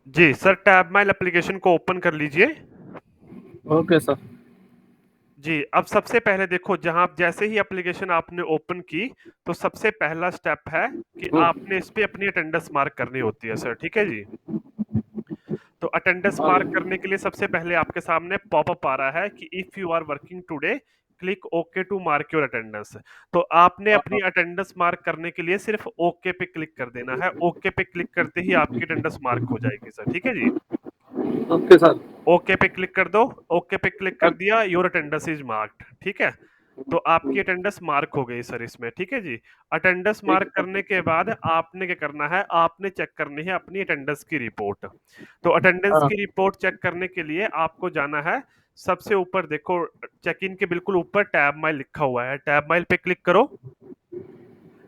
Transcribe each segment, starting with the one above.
जी sir, tab mile application को open कर लीजिए। Okay sir. जी, अब सबसे पहले देखो, जहाँ जैसे ही एप्लीकेशन आपने ओपन की, तो सबसे पहला स्टेप है कि आपने इस पे अपनी अटेंडेंस मार्क करनी होती है सर, ठीक है जी? तो अटेंडेंस हाँ मार्क जी। करने के लिए सबसे पहले आपके सामने पॉपअप आ रहा है कि if you are working today click okay to mark your attendance. तो आपने हाँ अपनी हाँ। अटेंडेंस मार्क करने के लिए सिर्फ ओके पे क्लिक कर देना है। ओके पे क्लिक करते ही आपकी अटेंडेंस मार्क हो जाएगी सर, ठीक है जी? Okay sir. ओके पे क्लिक कर दो। ओके पे क्लिक कर दिया, योर अटेंडेंस इज मार्क्ड, ठीक है? तो आपकी अटेंडेंस मार्क हो गई सर इसमें, ठीक है जी? अटेंडेंस ठीक मार्क है करने सर। के बाद आपने क्या करना है, आपने चेक करनी है अपनी अटेंडेंस की रिपोर्ट। तो अटेंडेंस हाँ। की रिपोर्ट चेक करने के लिए आपको जाना है, सबसे ऊपर देखो, चेक इन के बिल्कुल ऊपर टैब माइल लिखा हुआ है, टैब माइल पे क्लिक करो।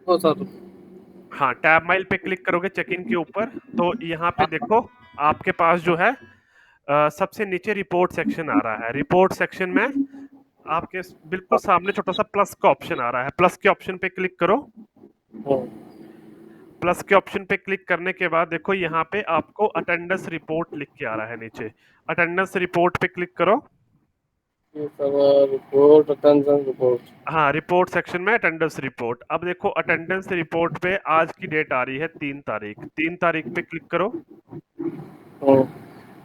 ओ सर। हाँ, टैब माइल पे क्लिक करोगे चेक इन के ऊपर, तो यहाँ पे हाँ देखो आपके पास जो है सबसे नीचे रिपोर्ट सेक्शन आ रहा है। रिपोर्ट सेक्शन में आपके बिल्कुल सामने छोटा सा प्लस का ऑप्शन आ रहा है, प्लस के ऑप्शन पे क्लिक करो। हाँ। प्लस के ऑप्शन पे क्लिक करने के बाद देखो यहाँ पे आपको अटेंडेंस रिपोर्ट लिख के आ रहा है नीचे। अटेंडेंस रिपोर्ट पे क्लिक करो। ये सर रिपोर्ट अटेंशन रिपोर्ट। हाँ, रिपोर्ट सेक्शन में अटेंडेंस रिपोर्ट। अब देखो अटेंडेंस रिपोर्ट पे आज की डेट आ रही है 3 तारीख। 3 तारीख पे क्लिक करो। हाँ।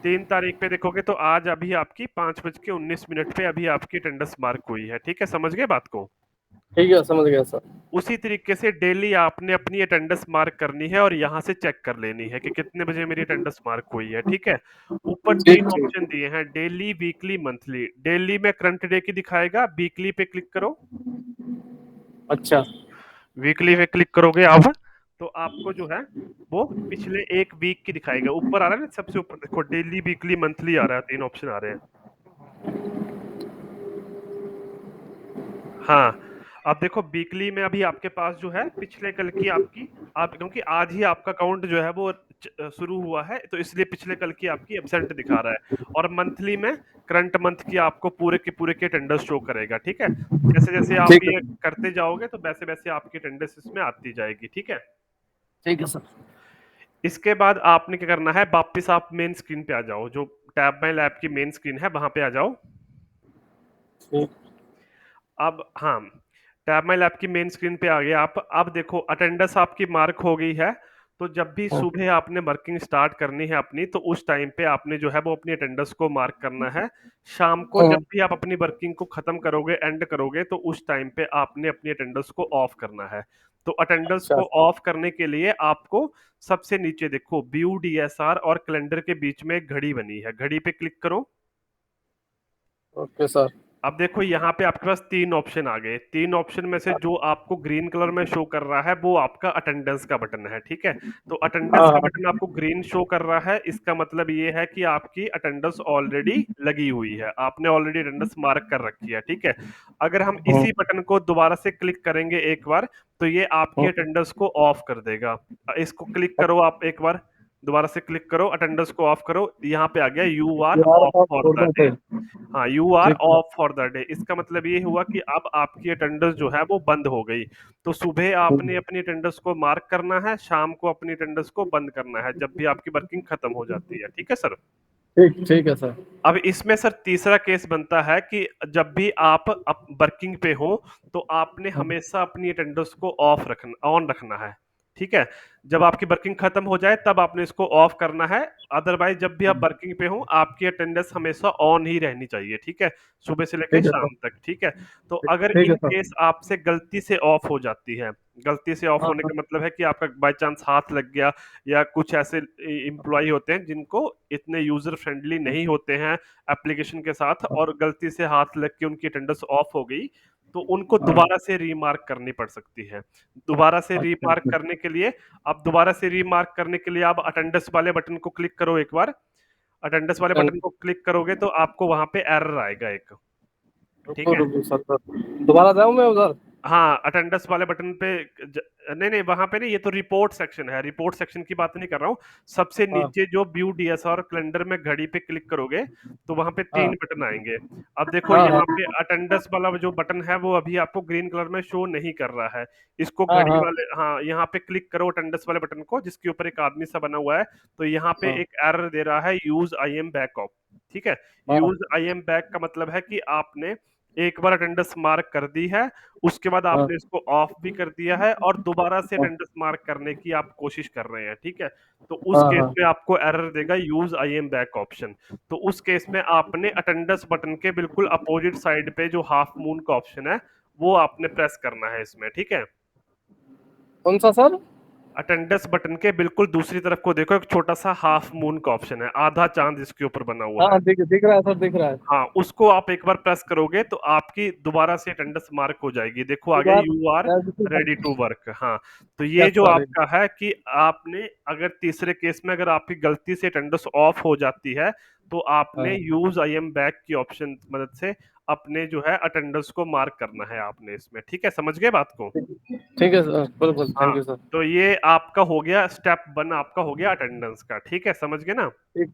3 तारीख पे देखोगे तो आज अभी आपकी 5:19 पे अभी आपकी अटेंडेंस मार्क हुई है, ठीक है? समझ गए बात को? ठीक है, समझ गया सर। उसी तरीके से डेली आपने अपनी अटेंडेंस मार्क करनी है और यहाँ से चेक कर लेनी है कि कितने बजे मेरी अटेंडेंस मार्क हुई है, ठीक है? ऊपर ठीक 3 ऑप्शन ठीक। दिए हैं, डेली, वीकली, मंथली। डेली में करंट डे की दिखाएगा, वीकली पे क्लिक करो। अच्छा। वीकली पे क्लिक करोगे आप, तो आपको जो है वो पिछले 1 वीक की दिखाएगा। ऊपर आ रहा है ना, सबसे ऊपर देखो डेली, वीकली, मंथली आ रहा है, 3 ऑप्शन आ रहे हैं। हाँ, अब देखो वीकली में अभी आपके पास जो है पिछले कल की आपकी, आप क्योंकि आज ही आपका अकाउंट जो है वो शुरू हुआ है, तो इसलिए पिछले कल की आपकी एब्सेंट दिखा रहा है। और मंथली में करंट मंथ की आपको पूरे के पूरे की अटेंडेंस शो करेगा, ठीक है? जैसे जैसे आप ठीक ये है। करते जाओगे तो वैसे वैसे आपकी अटेंडेंस इसमें आती जाएगी, ठीक है? ठीक है सर। इसके बाद आपने क्या करना है, वापस आप मेन स्क्रीन पे आ जाओ, जो टैब माई लैब की मेन स्क्रीन है वहां पे आ जाओ। ठीक। अब हाँ, टैब माई लैब की मेन स्क्रीन पे आ गए आप। अब देखो अटेंडेंस आपकी मार्क हो गई है। तो जब भी हाँ सुबह आपने वर्किंग स्टार्ट करनी है अपनी, तो उस टाइम पे आपने जो है वो अपनी अटेंडेंस को मार्क करना है। शाम को हाँ। जब भी आप अपनी वर्किंग को खत्म करोगे, एंड करोगे, तो उस टाइम पे आपने अपनी अटेंडेंस को ऑफ करना है। तो अटेंडेंस अच्छा। को ऑफ करने के लिए आपको सबसे नीचे देखो व्यू डीएसआर और कैलेंडर के बीच में एक घड़ी बनी है, घड़ी पे क्लिक करो। Okay sir. अब देखो यहाँ पे आपके पास 3 ऑप्शन आ गए। 3 ऑप्शन में से जो आपको ग्रीन कलर में शो कर रहा है वो आपका अटेंडेंस का बटन है, ठीक है? तो अटेंडेंस हाँ का हाँ। बटन आपको ग्रीन शो कर रहा है, इसका मतलब ये है कि आपकी अटेंडेंस ऑलरेडी लगी हुई है, आपने ऑलरेडी अटेंडेंस मार्क कर रखी है, ठीक है? अगर हम हाँ इसी बटन को दोबारा से क्लिक करेंगे एक बार, तो ये आपकी हाँ। अटेंडेंस को ऑफ कर देगा। इसको क्लिक करो आप एक बार, दोबारा से क्लिक करो, अटेंडेंस को ऑफ करो, यहाँ पे आ गया यू आर यार ऑफ आप फॉर छोड़ द दो डे। थे। हाँ, यू आर ठीक है। ऑफ फॉर द डे, इसका मतलब ये हुआ कि अब आपकी अटेंडेंस जो है वो बंद हो गई। तो सुबह आपने अपनी अटेंडेंस को मार्क करना है, शाम को अपनी अटेंडेंस को बंद करना है, जब भी आपकी वर्किंग खत्म हो जाती है, ठीक है सर? ठीक ठीक है सर। अब इसमें सर तीसरा केस बनता है कि जब भी आप वर्किंग पे हो, तो आपने हाँ। हमेशा अपनी अटेंडेंस को ऑफ रखना, ऑन रखना है, ठीक है? जब आपकी वर्किंग खत्म हो जाए तब आपने इसको ऑफ करना है। अदरवाइज जब भी आप वर्किंग पे हो, आपकी अटेंडेंस हमेशा ऑन ही रहनी चाहिए, ठीक है? सुबह से लेकर ठीक है सर। शाम तक, ठीक है? तो अगर ठीक है इन सर। केस आपसे गलती से ऑफ हो जाती है, गलती से ऑफ हाँ होने हाँ। का मतलब है कि आपका बाय चांस हाथ लग गया, या कुछ ऐसे एम्प्लॉय होते हैं जिनको इतने यूजर फ्रेंडली नहीं होते हैं एप्लीकेशन के साथ, और गलती से हाथ लग के उनकी अटेंडेंस ऑफ हो गई, तो उनको हाँ। दोबारा से रीमार्क करनी पड़ सकती है। दोबारा से अच्छा रीमार्क अच्छा। करने के लिए, अब दोबारा से रीमार्क करने के लिए आप अटेंडेंस वाले बटन को क्लिक करो एक बार। अटेंडेंस वाले बटन को क्लिक करोगे तो आपको वहां पे एरर आएगा एक, ठीक रुको है? रुको सर सर। दोबारा जाऊँ मैं उधर। हाँ, अटेंडेंस वाले बटन पे नहीं नहीं, वहां पे नहीं, ये तो रिपोर्ट सेक्शन है, रिपोर्ट सेक्शन की बात नहीं कर रहा हूँ। सबसे हाँ नीचे जो व्यू डीएसआर कैलेंडर में घड़ी पे क्लिक करोगे तो वहां पे हाँ 3 बटन आएंगे। अब देखो हाँ यहाँ हाँ पे अटेंडेंस वाला जो बटन है वो अभी आपको ग्रीन कलर में शो नहीं कर रहा है। इसको हाँ घड़ी हाँ वाले, हाँ, यहाँ पे क्लिक करो अटेंडेंस वाले बटन को जिसके ऊपर एक आदमी सा बना हुआ है। तो यहाँ पे हाँ एक एरर दे रहा है, यूज आई एम बैकअप। ठीक है, हाँ यूज आई एम बैक का मतलब है कि आपने एक बार अटेंडेंस मार्क कर दी है, उसके बाद हाँ आपने इसको ऑफ भी कर दिया है और दोबारा से हाँ अटेंडेंस मार्क करने की आप कोशिश कर रहे हैं। ठीक है, तो उस हाँ केस हाँ में आपको एरर देगा use I am back option. तो उस केस में आपने अटेंडेंस बटन के बिल्कुल अपोजिट साइड पे जो हाफ मून का ऑप्शन है वो आपने प्रेस करना है इसमें। ठीक है, कौन सा सर? अटेंडेंस बटन के बिल्कुल दूसरी तरफ को देखो, एक छोटा सा हाफ मून का ऑप्शन है, आधा चांद इसके ऊपर बना हुआ है। हाँ दिख रहा है सर, दिख रहा है। हाँ, उसको आप एक बार प्रेस करोगे तो आपकी दोबारा से अटेंडेंस मार्क हो जाएगी। देखो आगे दोबारा you are ready to work. हाँ, तो ये यस जो सर। आपका है कि आपने अगर तीसरे केस में अगर आपकी गलती से अटेंडेंस ऑफ हो जाती है तो आपने हाँ यूज आई एम बैक की ऑप्शन मदद से अपने जो है अटेंडेंस को मार्क करना है आपने इसमें। ठीक है, समझ गए बात को? ठीक है सर, बिल्कुल, हाँ, थैंक यू सर। तो ये आपका हो गया स्टेप 1, आपका हो गया अटेंडेंस का। ठीक है, समझ गए ना? ठीक,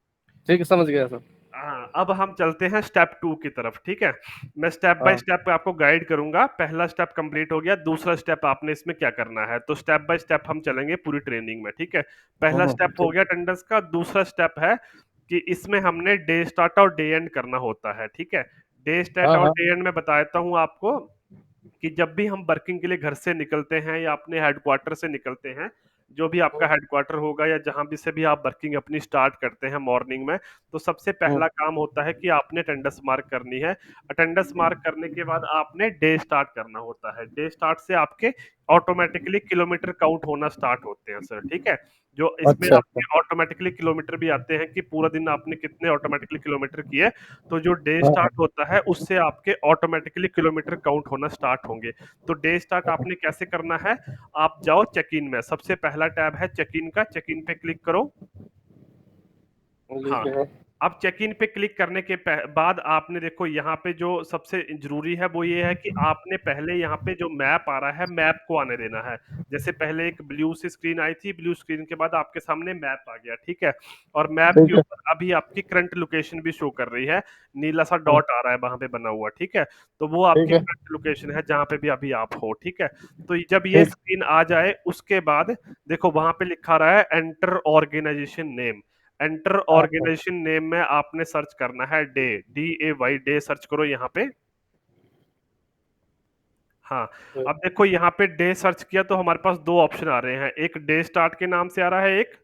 ठीक है, समझ गया सर। हाँ, अब हम चलते हैं स्टेप 2 की तरफ। ठीक है, मैं स्टेप बाय हाँ स्टेप आपको गाइड करूंगा। पहला स्टेप कंप्लीट हो गया, दूसरा स्टेप आपने इसमें क्या करना है, तो स्टेप बाय स्टेप हम चलेंगे पूरी ट्रेनिंग में। ठीक है, पहला स्टेप हो ठीक। गया अटेंडेंस का। दूसरा स्टेप है कि इसमें हमने डे स्टार्ट और डे एंड करना होता है। ठीक है, डे स्टार्ट हाँ और हाँ डे एंड में बता देता हूँ आपको कि जब भी हम वर्किंग के लिए घर से निकलते हैं या अपने हेडक्वार्टर से निकलते हैं, जो भी आपका हेडक्वार्टर होगा या जहां भी से भी आप वर्किंग अपनी स्टार्ट करते हैं मॉर्निंग में, तो सबसे पहला काम होता है कि आपने अटेंडेंस मार्क करनी है। अटेंडेंस मार्क करने के बाद आपने डे स्टार्ट करना होता है। डे स्टार्ट से आपके ऑटोमेटिकली किलोमीटर काउंट होना स्टार्ट होते हैं सर। ठीक है, जो इसमें अच्छा अच्छा। आपके ऑटोमेटिकली किलोमीटर भी आते हैं कि पूरा दिन आपने कितने ऑटोमेटिकली किलोमीटर किए। तो जो डे हाँ स्टार्ट होता है उससे आपके ऑटोमेटिकली किलोमीटर काउंट होना स्टार्ट होंगे। तो डे स्टार्ट हाँ आपने कैसे करना है, आप जाओ चेक इन में, सबसे पहला टैब है चेक इन का, चेक इन पे क्लिक करो। हाँ, ठीक है। अब चेक इन पे क्लिक करने के बाद आपने देखो यहाँ पे जो सबसे जरूरी है वो ये है कि आपने पहले यहाँ पे जो मैप आ रहा है मैप को आने देना है। जैसे पहले एक ब्लू सी स्क्रीन आई थी, ब्लू स्क्रीन के बाद आपके सामने मैप आ गया। ठीक है, और मैप के ठीक है। ऊपर अभी आपकी करंट लोकेशन भी शो कर रही है, नीला सा हाँ, डॉट आ रहा है वहां पे बना हुआ। ठीक है, तो वो ठीक आपकी है। करंट लोकेशन है जहां पे भी अभी आप हो। ठीक है, तो जब ये ठीक। स्क्रीन आ जाए उसके बाद देखो वहां पे लिखा रहा है एंटर ऑर्गेनाइजेशन नेम। एंटर हाँ हाँ ऑर्गेनाइजेशन नेम में आपने सर्च करना है डे, DAY, डे सर्च करो यहाँ पे। हाँ, अब देखो यहाँ पे डे सर्च किया तो हमारे पास दो ऑप्शन आ रहे हैं, एक डे स्टार्ट के नाम से आ रहा है, एक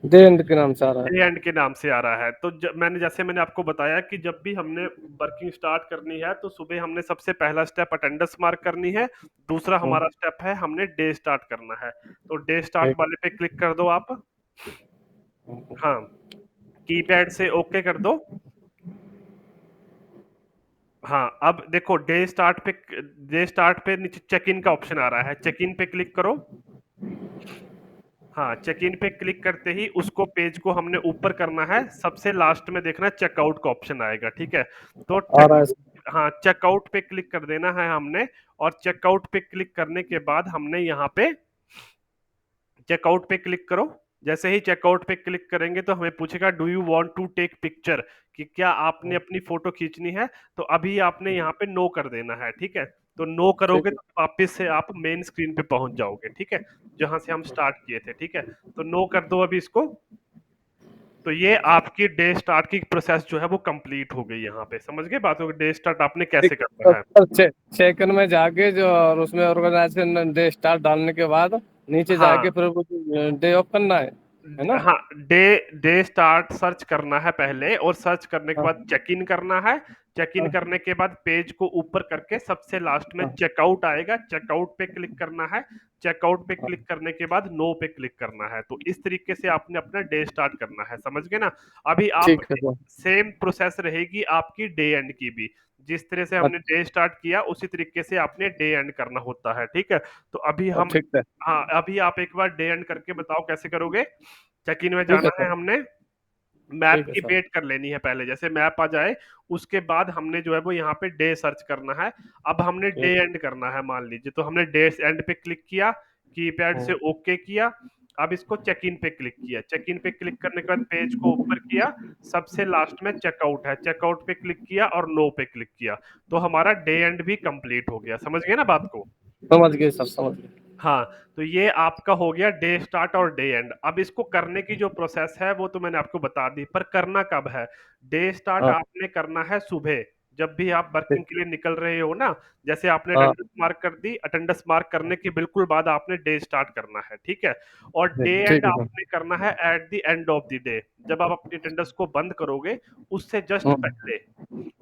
डे एंड के नाम से आ रहा है। डे एंड के नाम से आ रहा है। तो मैंने आपको बताया कि जब भी हमने वर्किंग स्टार्ट करनी है तो सुबह हमने सबसे पहला स्टेप अटेंडेंस मार्क करनी है, दूसरा हाँ, हमारा स्टेप है हमने डे स्टार्ट करना है। तो डे स्टार्ट ठीक। वाले पे क्लिक कर दो आप। हाँ, कीपैड से ओके कर दो। हाँ, अब देखो डे स्टार्ट पे नीचे चेक इन का ऑप्शन आ रहा है, चेक इन पे क्लिक करो। हाँ, चेक इन पे क्लिक करते ही उसको पेज को हमने ऊपर करना है, सबसे लास्ट में देखना चेकआउट का ऑप्शन आएगा। ठीक है, तो आ रहा है। हाँ, चेकआउट पे क्लिक कर देना है हमने। और चेकआउट पे क्लिक करने के बाद हमने यहाँ पे चेकआउट पे क्लिक करो। जैसे ही चेकआउट पे क्लिक करेंगे तो हमें पूछेगा do you want to take picture, कि क्या आपने अपनी फोटो खींचनी है। तो अभी आपने यहाँ पे नो कर देना है। ठीक है, तो नो करोगे ठीक है। तो वापस से आप मेन स्क्रीन पे पहुंच जाओगे। ठीक है, जहां से हम स्टार्ट किए थे। ठीक है, तो नो कर दो अभी इसको। तो ये आपकी डे स्टार्ट की प्रोसेस जो है वो कंप्लीट हो गई। यहाँ पे समझ गए बात होगी, डे स्टार्ट आपने ठीक। कैसे तो करना है। सर चेक इन में जाके जो और उसमें ऑर्गेनाइजेशन डे स्टार्ट डालने के बाद नीचे हाँ जाके फिर कुछ डे ऑफ करना है ना? हाँ, डे डे स्टार्ट सर्च करना है पहले, और सर्च करने के हाँ बाद चेक इन करना है। चेक इन हाँ करने के बाद पेज को ऊपर करके सबसे लास्ट में हाँ चेकआउट आएगा, चेकआउट पे क्लिक करना है। चेकआउट पे हाँ। क्लिक करने के बाद नो पे क्लिक करना है। तो इस तरीके से आपने अपना डे स्टार्ट करना है, समझ गए ना? अभी आप ठीक है सर। सेम प्रोसेस रहेगी आपकी डे एंड की भी, जिस तरह से हमने अच्छा। डे स्टार्ट किया उसी तरीके से आपने डे एंड करना होता है। ठीक है, तो अभी हम, ठीक है। हाँ, अभी आप एक बार डे एंड करके बताओ कैसे करोगे। चेक इन में ठीक जाना है है सर। हमने। मैप ठीक है की सर। वेट कर लेनी है पहले, जैसे मैप आ जाए उसके बाद हमने जो है वो यहाँ पे डे सर्च करना है। अब हमने डे ठीक। एंड करना है मान लीजिए, तो हमने डे एंड पे क्लिक किया, कीपैड से हम्म, ओके किया। अब इसको चेक इन पे क्लिक किया, चेक इन पे क्लिक करने के बाद पेज को ऊपर किया, सबसे लास्ट में चेकआउट है, चेकआउट पे क्लिक किया और नो पे क्लिक किया, तो हमारा डे एंड भी कंप्लीट हो गया। समझ गए ना बात को? समझ गए सर, समझ गए। हाँ, तो ये आपका हो गया डे स्टार्ट और डे एंड। अब इसको करने की जो प्रोसेस है वो तो मैंने आपको बता दी, पर करना कब है? डे स्टार्ट हाँ। आपने करना है सुबह, जब भी आप ठीक। वर्किंग के लिए निकल रहे हो ना। जैसे आपने हाँ। अटेंडेंस मार्क कर दी, अटेंडेंस मार्क करने के बिल्कुल बाद आपने डे स्टार्ट करना है, ठीक है? और डे ठीक एंड है सर। आपने करना है eight the end of the day, जब आप अपनी अटेंडेंस को बंद करोगे उससे जस्ट हम्म, पहले,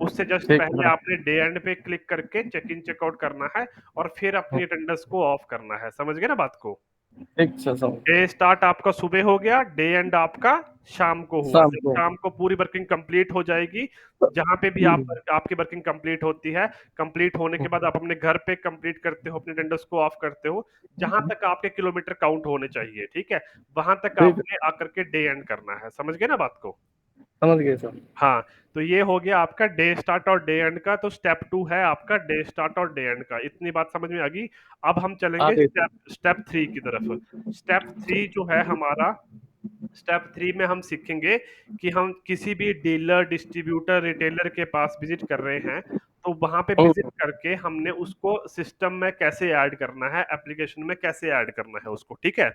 उससे जस्ट ठीक है पहले सर। आपने डे एंड पे क्लिक करके चेक इन चेकआउट करना है और फिर अपनी हम्म, अटेंडेंस को ऑफ करना है। समझ गए ना बात को? ठीक सर, समझ। डे स्टार्ट आपका सुबह हो गया, डे एंड आपका शाम को हुआ। शाम जब को। शाम को पूरी वर्किंग कंप्लीट हो जाएगी, जहां पे भी आप हम्म, आपकी वर्किंग कंप्लीट होती है, कंप्लीट होने के बाद आप अपने घर पे कंप्लीट करते हो, अपने अटेंडेंस को ऑफ करते हो, जहां तक आपके किलोमीटर काउंट होने चाहिए, ठीक है, वहां तक ठीक है, आपने आकर के डे एंड करना है। समझ गए ना बात को? समझ गए सर। हाँ, तो ये हो गया आपका डे स्टार्ट और डे एंड का। तो स्टेप 2 है आपका डे स्टार्ट और डे एंड का। इतनी बात समझ में आ गई? अब हम चलेंगे आगे सर। स्टेप स्टेप 3 की तरफ। स्टेप 3 जो है हमारा, स्टेप 3 में हम सीखेंगे कि हम किसी भी डीलर, डिस्ट्रीब्यूटर, रिटेलर के पास विजिट कर रहे हैं, तो वहां पे विजिट हम्म, करके हमने उसको सिस्टम में कैसे ऐड करना है, एप्लीकेशन में कैसे ऐड करना है उसको, ठीक है?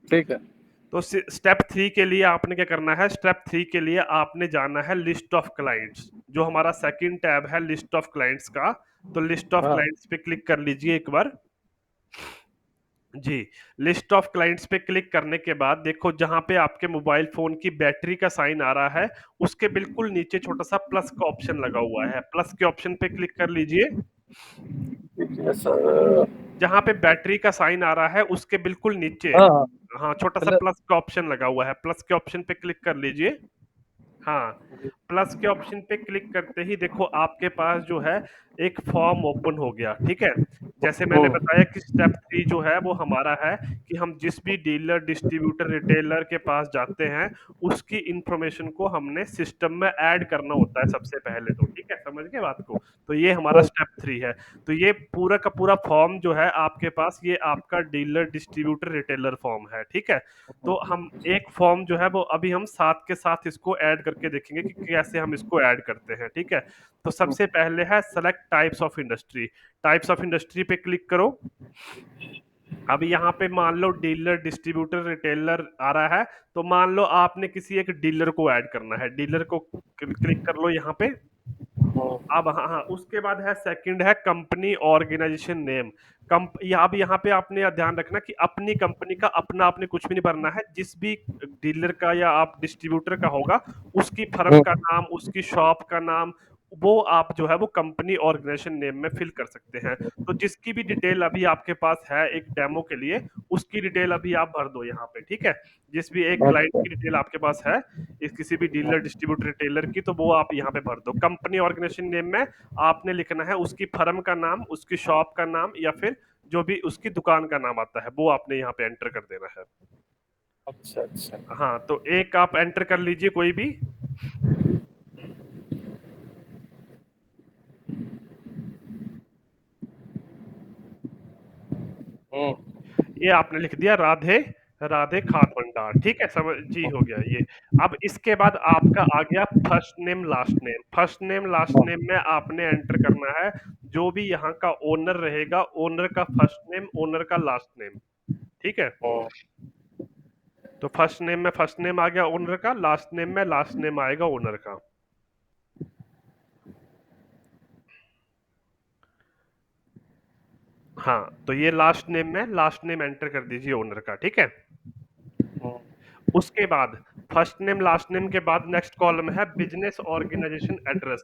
ठीक है। तो स्टेप 3 के लिए आपने क्या करना है? स्टेप 3 के लिए आपने जाना है लिस्ट ऑफ क्लाइंट्स, जो हमारा सेकंड टैब है लिस्ट ऑफ क्लाइंट्स का। तो लिस्ट ऑफ हाँ। क्लाइंट्स पे क्लिक कर लीजिए एक बार। जी, लिस्ट ऑफ क्लाइंट्स पे क्लिक करने के बाद देखो, जहां पे आपके मोबाइल फोन की बैटरी का साइन आ रहा है, उसके बिल्कुल नीचे छोटा सा प्लस का ऑप्शन लगा हुआ है, प्लस के ऑप्शन पे क्लिक कर लीजिए। ठीक है सर। जहां पे बैटरी का साइन आ रहा है उसके बिल्कुल नीचे, हाँ हाँ। हाँ, छोटा सा पहले। प्लस का ऑप्शन लगा हुआ है, प्लस के ऑप्शन पे क्लिक कर लीजिए। हाँ, प्लस के ऑप्शन पे क्लिक करते ही देखो आपके पास जो है एक फॉर्म ओपन हो गया, ठीक है? जैसे मैंने हम्म, बताया कि स्टेप 3 जो है वो हमारा है कि हम जिस भी डीलर, डिस्ट्रीब्यूटर, रिटेलर के पास जाते हैं, उसकी इंफॉर्मेशन को हमने सिस्टम में ऐड करना होता है सबसे पहले तो, ठीक है? समझ गए बात को? तो ये हमारा हम्म, स्टेप 3 है। तो ये पूरा का पूरा फॉर्म जो है आपके पास, ये आपका डीलर, डिस्ट्रीब्यूटर, रिटेलर फॉर्म है, ठीक है? तो हम एक फॉर्म जो है वो अभी हम साथ के साथ इसको ऐड करके देखेंगे कि कैसे हम इसको ऐड करते हैं, ठीक है? तो सबसे पहले है select types of industry. Types of industry पे क्लिक करो। अब यहाँ पे मान लो डीलर, डिस्ट्रीब्यूटर, रिटेलर आ रहा है, तो मान लो आपने किसी एक डीलर को ऐड करना है, डीलर को क्लिक कर लो यहाँ पे। हम्म, अब हाँ हाँ, उसके बाद है सेकंड है कंपनी ऑर्गेनाइजेशन नेम। कंप अब यहाँ पे आपने ध्यान रखना कि अपनी कंपनी का अपना आपने कुछ भी नहीं भरना है, जिस भी डीलर का या आप डिस्ट्रीब्यूटर का होगा उसकी फर्म का हम्म, नाम, उसकी शॉप का नाम, वो आप जो है वो कंपनी ऑर्गेनाइजेशन नेम में फिल कर सकते हैं। तो जिसकी भी डिटेल अभी आपके पास है एक डेमो के लिए, उसकी डिटेल अभी आप भर दो यहाँ पे, ठीक है? जिस भी एक क्लाइंट अच्छा। की डिटेल आपके पास है, इस किसी भी डीलर, डिस्ट्रीब्यूटर, रिटेलर की, तो वो आप यहाँ पे भर दो। कंपनी ऑर्गेनाइजेशन नेम में आपने लिखना है उसकी फर्म का नाम, उसकी शॉप का नाम, या फिर जो भी उसकी दुकान का नाम आता है वो आपने यहाँ पे एंटर कर देना है। अच्छा अच्छा। हाँ, तो एक आप एंटर कर लीजिए कोई भी। हम्म, ये आपने लिख दिया राधे, राधे खान भंडार, ठीक है? समझ जी, हो गया ये। अब इसके बाद आपका आ गया first name last name. First name last name में आपने एंटर करना है जो भी यहाँ का ओनर रहेगा, ओनर का फर्स्ट नेम, ओनर का लास्ट नेम, ठीक है? हम्म, तो फर्स्ट नेम में फर्स्ट नेम आ गया ओनर का, लास्ट नेम में लास्ट नेम आएगा ओनर का। हाँ, तो ये लास्ट नेम में लास्ट नेम एंटर कर दीजिए ओनर का, ठीक है? हम्म, उसके बाद फर्स्ट नेम लास्ट नेम के बाद नेक्स्ट कॉलम है business organisation address.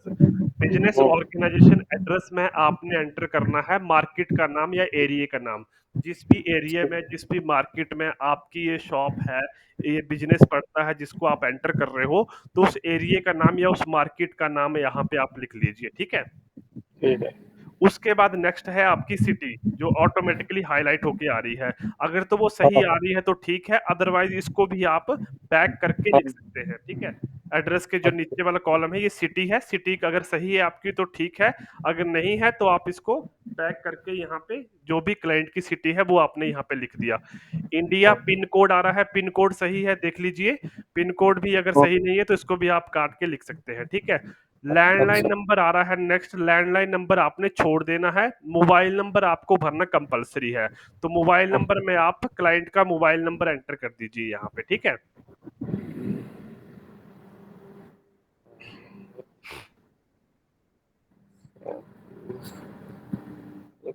Business organisation address में आपने एंटर करना है मार्केट का नाम या एरिया का नाम। जिस भी एरिया में, जिस भी मार्केट में आपकी ये शॉप है, ये बिजनेस पड़ता है जिसको आप एंटर कर रहे हो, तो उस एरिया का नाम या उस मार्केट का नाम यहाँ पे आप लिख लीजिए, ठीक है? ठीक है। उसके बाद नेक्स्ट है आपकी सिटी, जो ऑटोमेटिकली हाईलाइट होके आ रही है। अगर तो वो सही हाँ आ रही है तो ठीक है, अदरवाइज इसको भी आप बैक करके लिख हाँ। सकते हैं, ठीक है? एड्रेस के जो नीचे वाला कॉलम है ये सिटी है, सिटी अगर सही है आपकी तो ठीक है, अगर नहीं है तो आप इसको बैक करके यहाँ पे जो भी क्लाइंट की सिटी है वो आपने यहाँ पे लिख दिया। इंडिया पिन कोड आ रहा है, पिन कोड सही है देख लीजिए, पिन कोड भी अगर सही नहीं है तो इसको भी आप काट के लिख सकते हैं, ठीक है। लैंडलाइन अच्छा। नंबर आ रहा है, नेक्स्ट लैंडलाइन नंबर आपने छोड़ देना है, मोबाइल नंबर आपको भरना कंपलसरी है, तो मोबाइल नंबर में आप क्लाइंट का मोबाइल नंबर एंटर कर दीजिए यहाँ पे, ठीक है।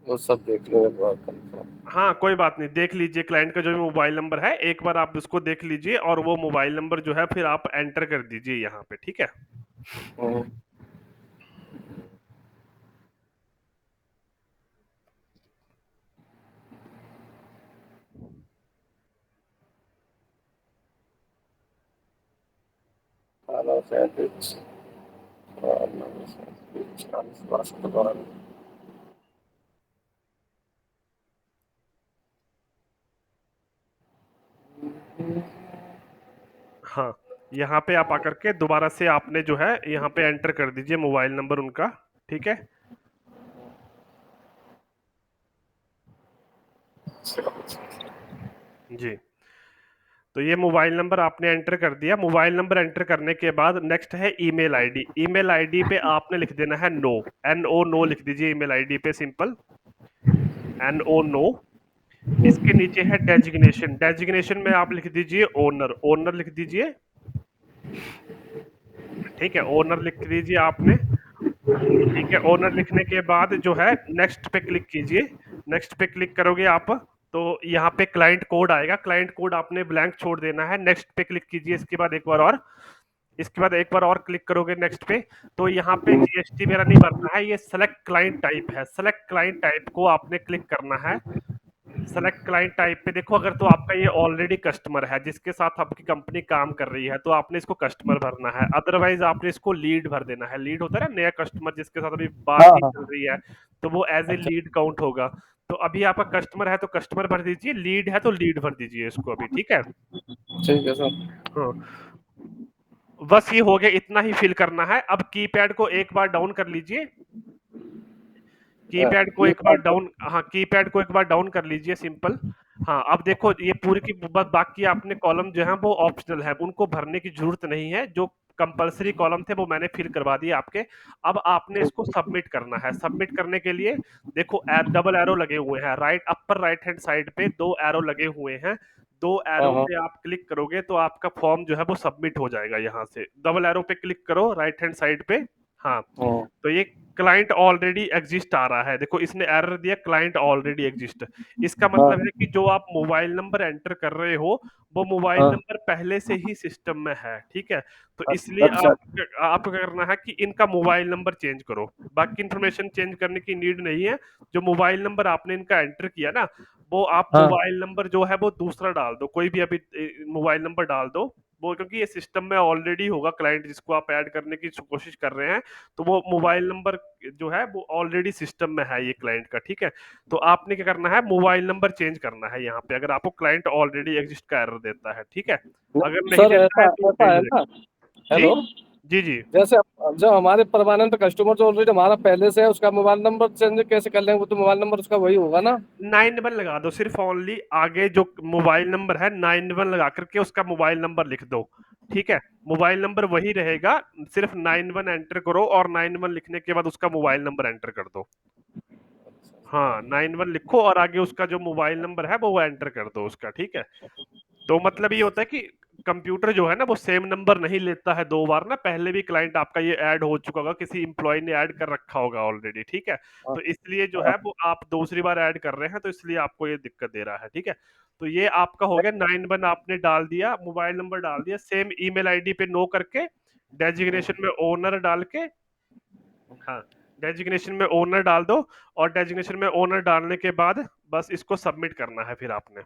वो सब देख लो एक बार confirm। हाँ कोई बात नहीं, देख लीजिए क्लाइंट का जो भी मोबाइल नंबर है एक बार आप उसको देख लीजिए और वो मोबाइल नंबर जो है फिर आप एंटर कर दीजिए यहाँ पे, ठीक है। हम्म। हेलो सैंडविच, हाँ, यहाँ पे आप आकर के दोबारा से आपने जो है यहाँ पे एंटर कर दीजिए मोबाइल नंबर उनका, ठीक है। जी, तो ये मोबाइल नंबर आपने एंटर कर दिया, मोबाइल नंबर एंटर करने के बाद नेक्स्ट है ईमेल आईडी, ईमेल आईडी पे आपने लिख देना है नो, एन ओ नो लिख दीजिए ईमेल आईडी पे, सिंपल एन ओ नो। इसके नीचे है डेजिग्नेशन, डेजिग्नेशन में आप लिख दीजिए ओनर, ओनर लिख दीजिए, ठीक है, ओनर लिख दीजिए आपने, ठीक है। ओनर लिखने के बाद जो है नेक्स्ट पे क्लिक कीजिए, नेक्स्ट पे क्लिक करोगे आप तो यहाँ पे क्लाइंट कोड आएगा, क्लाइंट कोड आपने ब्लैंक छोड़ देना है, नेक्स्ट पे क्लिक कीजिए, इसके बाद एक बार और, इसके बाद एक बार और क्लिक करोगे नेक्स्ट पे, तो यहाँ पे जीएसटी वगैरह नहीं भरना है, ये सेलेक्ट क्लाइंट टाइप है, सेलेक्ट क्लाइंट टाइप को आपने क्लिक करना है। सेलेक्ट क्लाइंट टाइप पे देखो, अगर तो आपका ये ऑलरेडी कस्टमर है जिसके साथ आपकी कंपनी काम कर रही है तो आपने इसको कस्टमर भरना है, अदरवाइज आपने इसको लीड भर देना है, लीड होता है ना नया कस्टमर जिसके साथ अभी हाँ बात ही हाँ। चल रही है, तो वो एज ए अच्छा। लीड काउंट होगा। तो अभी आपका कस्टमर है तो कस्टमर भर दीजिए, लीड है तो लीड भर दीजिए इसको अभी, ठीक है। ठीक है सर। हाँ, बस ये हो गया, इतना ही फिल करना है। अब कीपैड को एक बार डाउन कर लीजिए, कीपैड को ये एक बार डाउन, हाँ कीपैड को एक बार डाउन कर लीजिए, सिंपल। हाँ अब देखो ये पूरी की बस बाकी आपने कॉलम जो है वो ऑप्शनल है, उनको भरने की जरूरत नहीं है, जो कंपलसरी कॉलम थे वो मैंने फिल करवा दिए आपके। अब आपने इसको सबमिट करना है, सबमिट करने के लिए देखो डबल एरो लगे हुए हैं, right upper right hand side पे दो एरो लगे हुए हैं, दो हाँ एरो हाँ पे आप क्लिक करोगे तो आपका फॉर्म जो है वो सबमिट हो जाएगा, यहाँ से डबल एरो पे क्लिक करो राइट हैंड साइड पे। हाँ, हाँ तो ये क्लाइंट ऑलरेडी एग्जिस्ट आ रहा है, देखो इसने एरर दिया क्लाइंट ऑलरेडी एग्जिस्ट, इसका हाँ मतलब है कि जो आप मोबाइल नंबर एंटर कर रहे हो वो मोबाइल हाँ। नंबर पहले से ही सिस्टम में है, ठीक है। तो इसलिए अच्छा। आपको क्या करना है कि इनका मोबाइल नंबर चेंज करो, बाकी इंफॉर्मेशन चेंज करने की नीड नहीं है, जो मोबाइल नंबर आपने इनका एंटर किया ना वो आप हाँ मोबाइल नंबर जो है वो दूसरा डाल दो, कोई भी अभी मोबाइल नंबर डाल दो वो, क्योंकि ये सिस्टम में ऑलरेडी होगा क्लाइंट जिसको आप ऐड करने की कोशिश कर रहे हैं, तो वो मोबाइल नंबर जो है वो ऑलरेडी सिस्टम में है ये क्लाइंट का, ठीक है। तो आपने क्या करना है मोबाइल नंबर चेंज करना है यहाँ पे, अगर आपको क्लाइंट ऑलरेडी एग्जिस्ट का एरर देता है, ठीक है। अगर नहीं सर, देता ऐसा है तो ऐसा नहीं है देगा। ना। जी हेलो। जी जी। जैसे जो हमारे परमानेंट कस्टमर जो ऑलरेडी हमारा पहले से है, उसका मोबाइल नंबर चेंज कैसे कर लेंगे? वो तो मोबाइल नंबर उसका वही होगा ना। 91 लगा दो सिर्फ, ओनली आगे जो मोबाइल नंबर है 91 लगा करके उसका मोबाइल नंबर लिख दो, ठीक है। मोबाइल नंबर वही रहेगा, सिर्फ 91 एंटर करो और 91 लिखने के बाद उसका मोबाइल नंबर एंटर कर दो। हाँ 91 लिखो और आगे उसका जो मोबाइल नंबर है वो एंटर कर दो उसका, ठीक है। तो मतलब ये होता है कि कंप्यूटर जो है ना वो सेम नंबर नहीं लेता है दो बार ना, पहले भी क्लाइंट आपका ये ऐड हो चुका होगा, किसी एम्प्लॉय ने ऐड कर रखा होगा ऑलरेडी, ठीक है। हाँ, तो इसलिए जो हाँ। है वो आप दूसरी बार ऐड कर रहे हैं तो इसलिए आपको ये दिक्कत दे रहा है, ठीक है। तो ये आपका हो गया, 91 आपने डाल दिया, मोबाइल नंबर डाल दिया, सेम ईमेल आईडी पे नो करके डेजिग्नेशन में ओनर डाल के, हाँ डेजिग्नेशन में ओनर डाल दो, और डेजिग्नेशन में ओनर डालने के बाद बस इसको सबमिट करना है फिर आपने।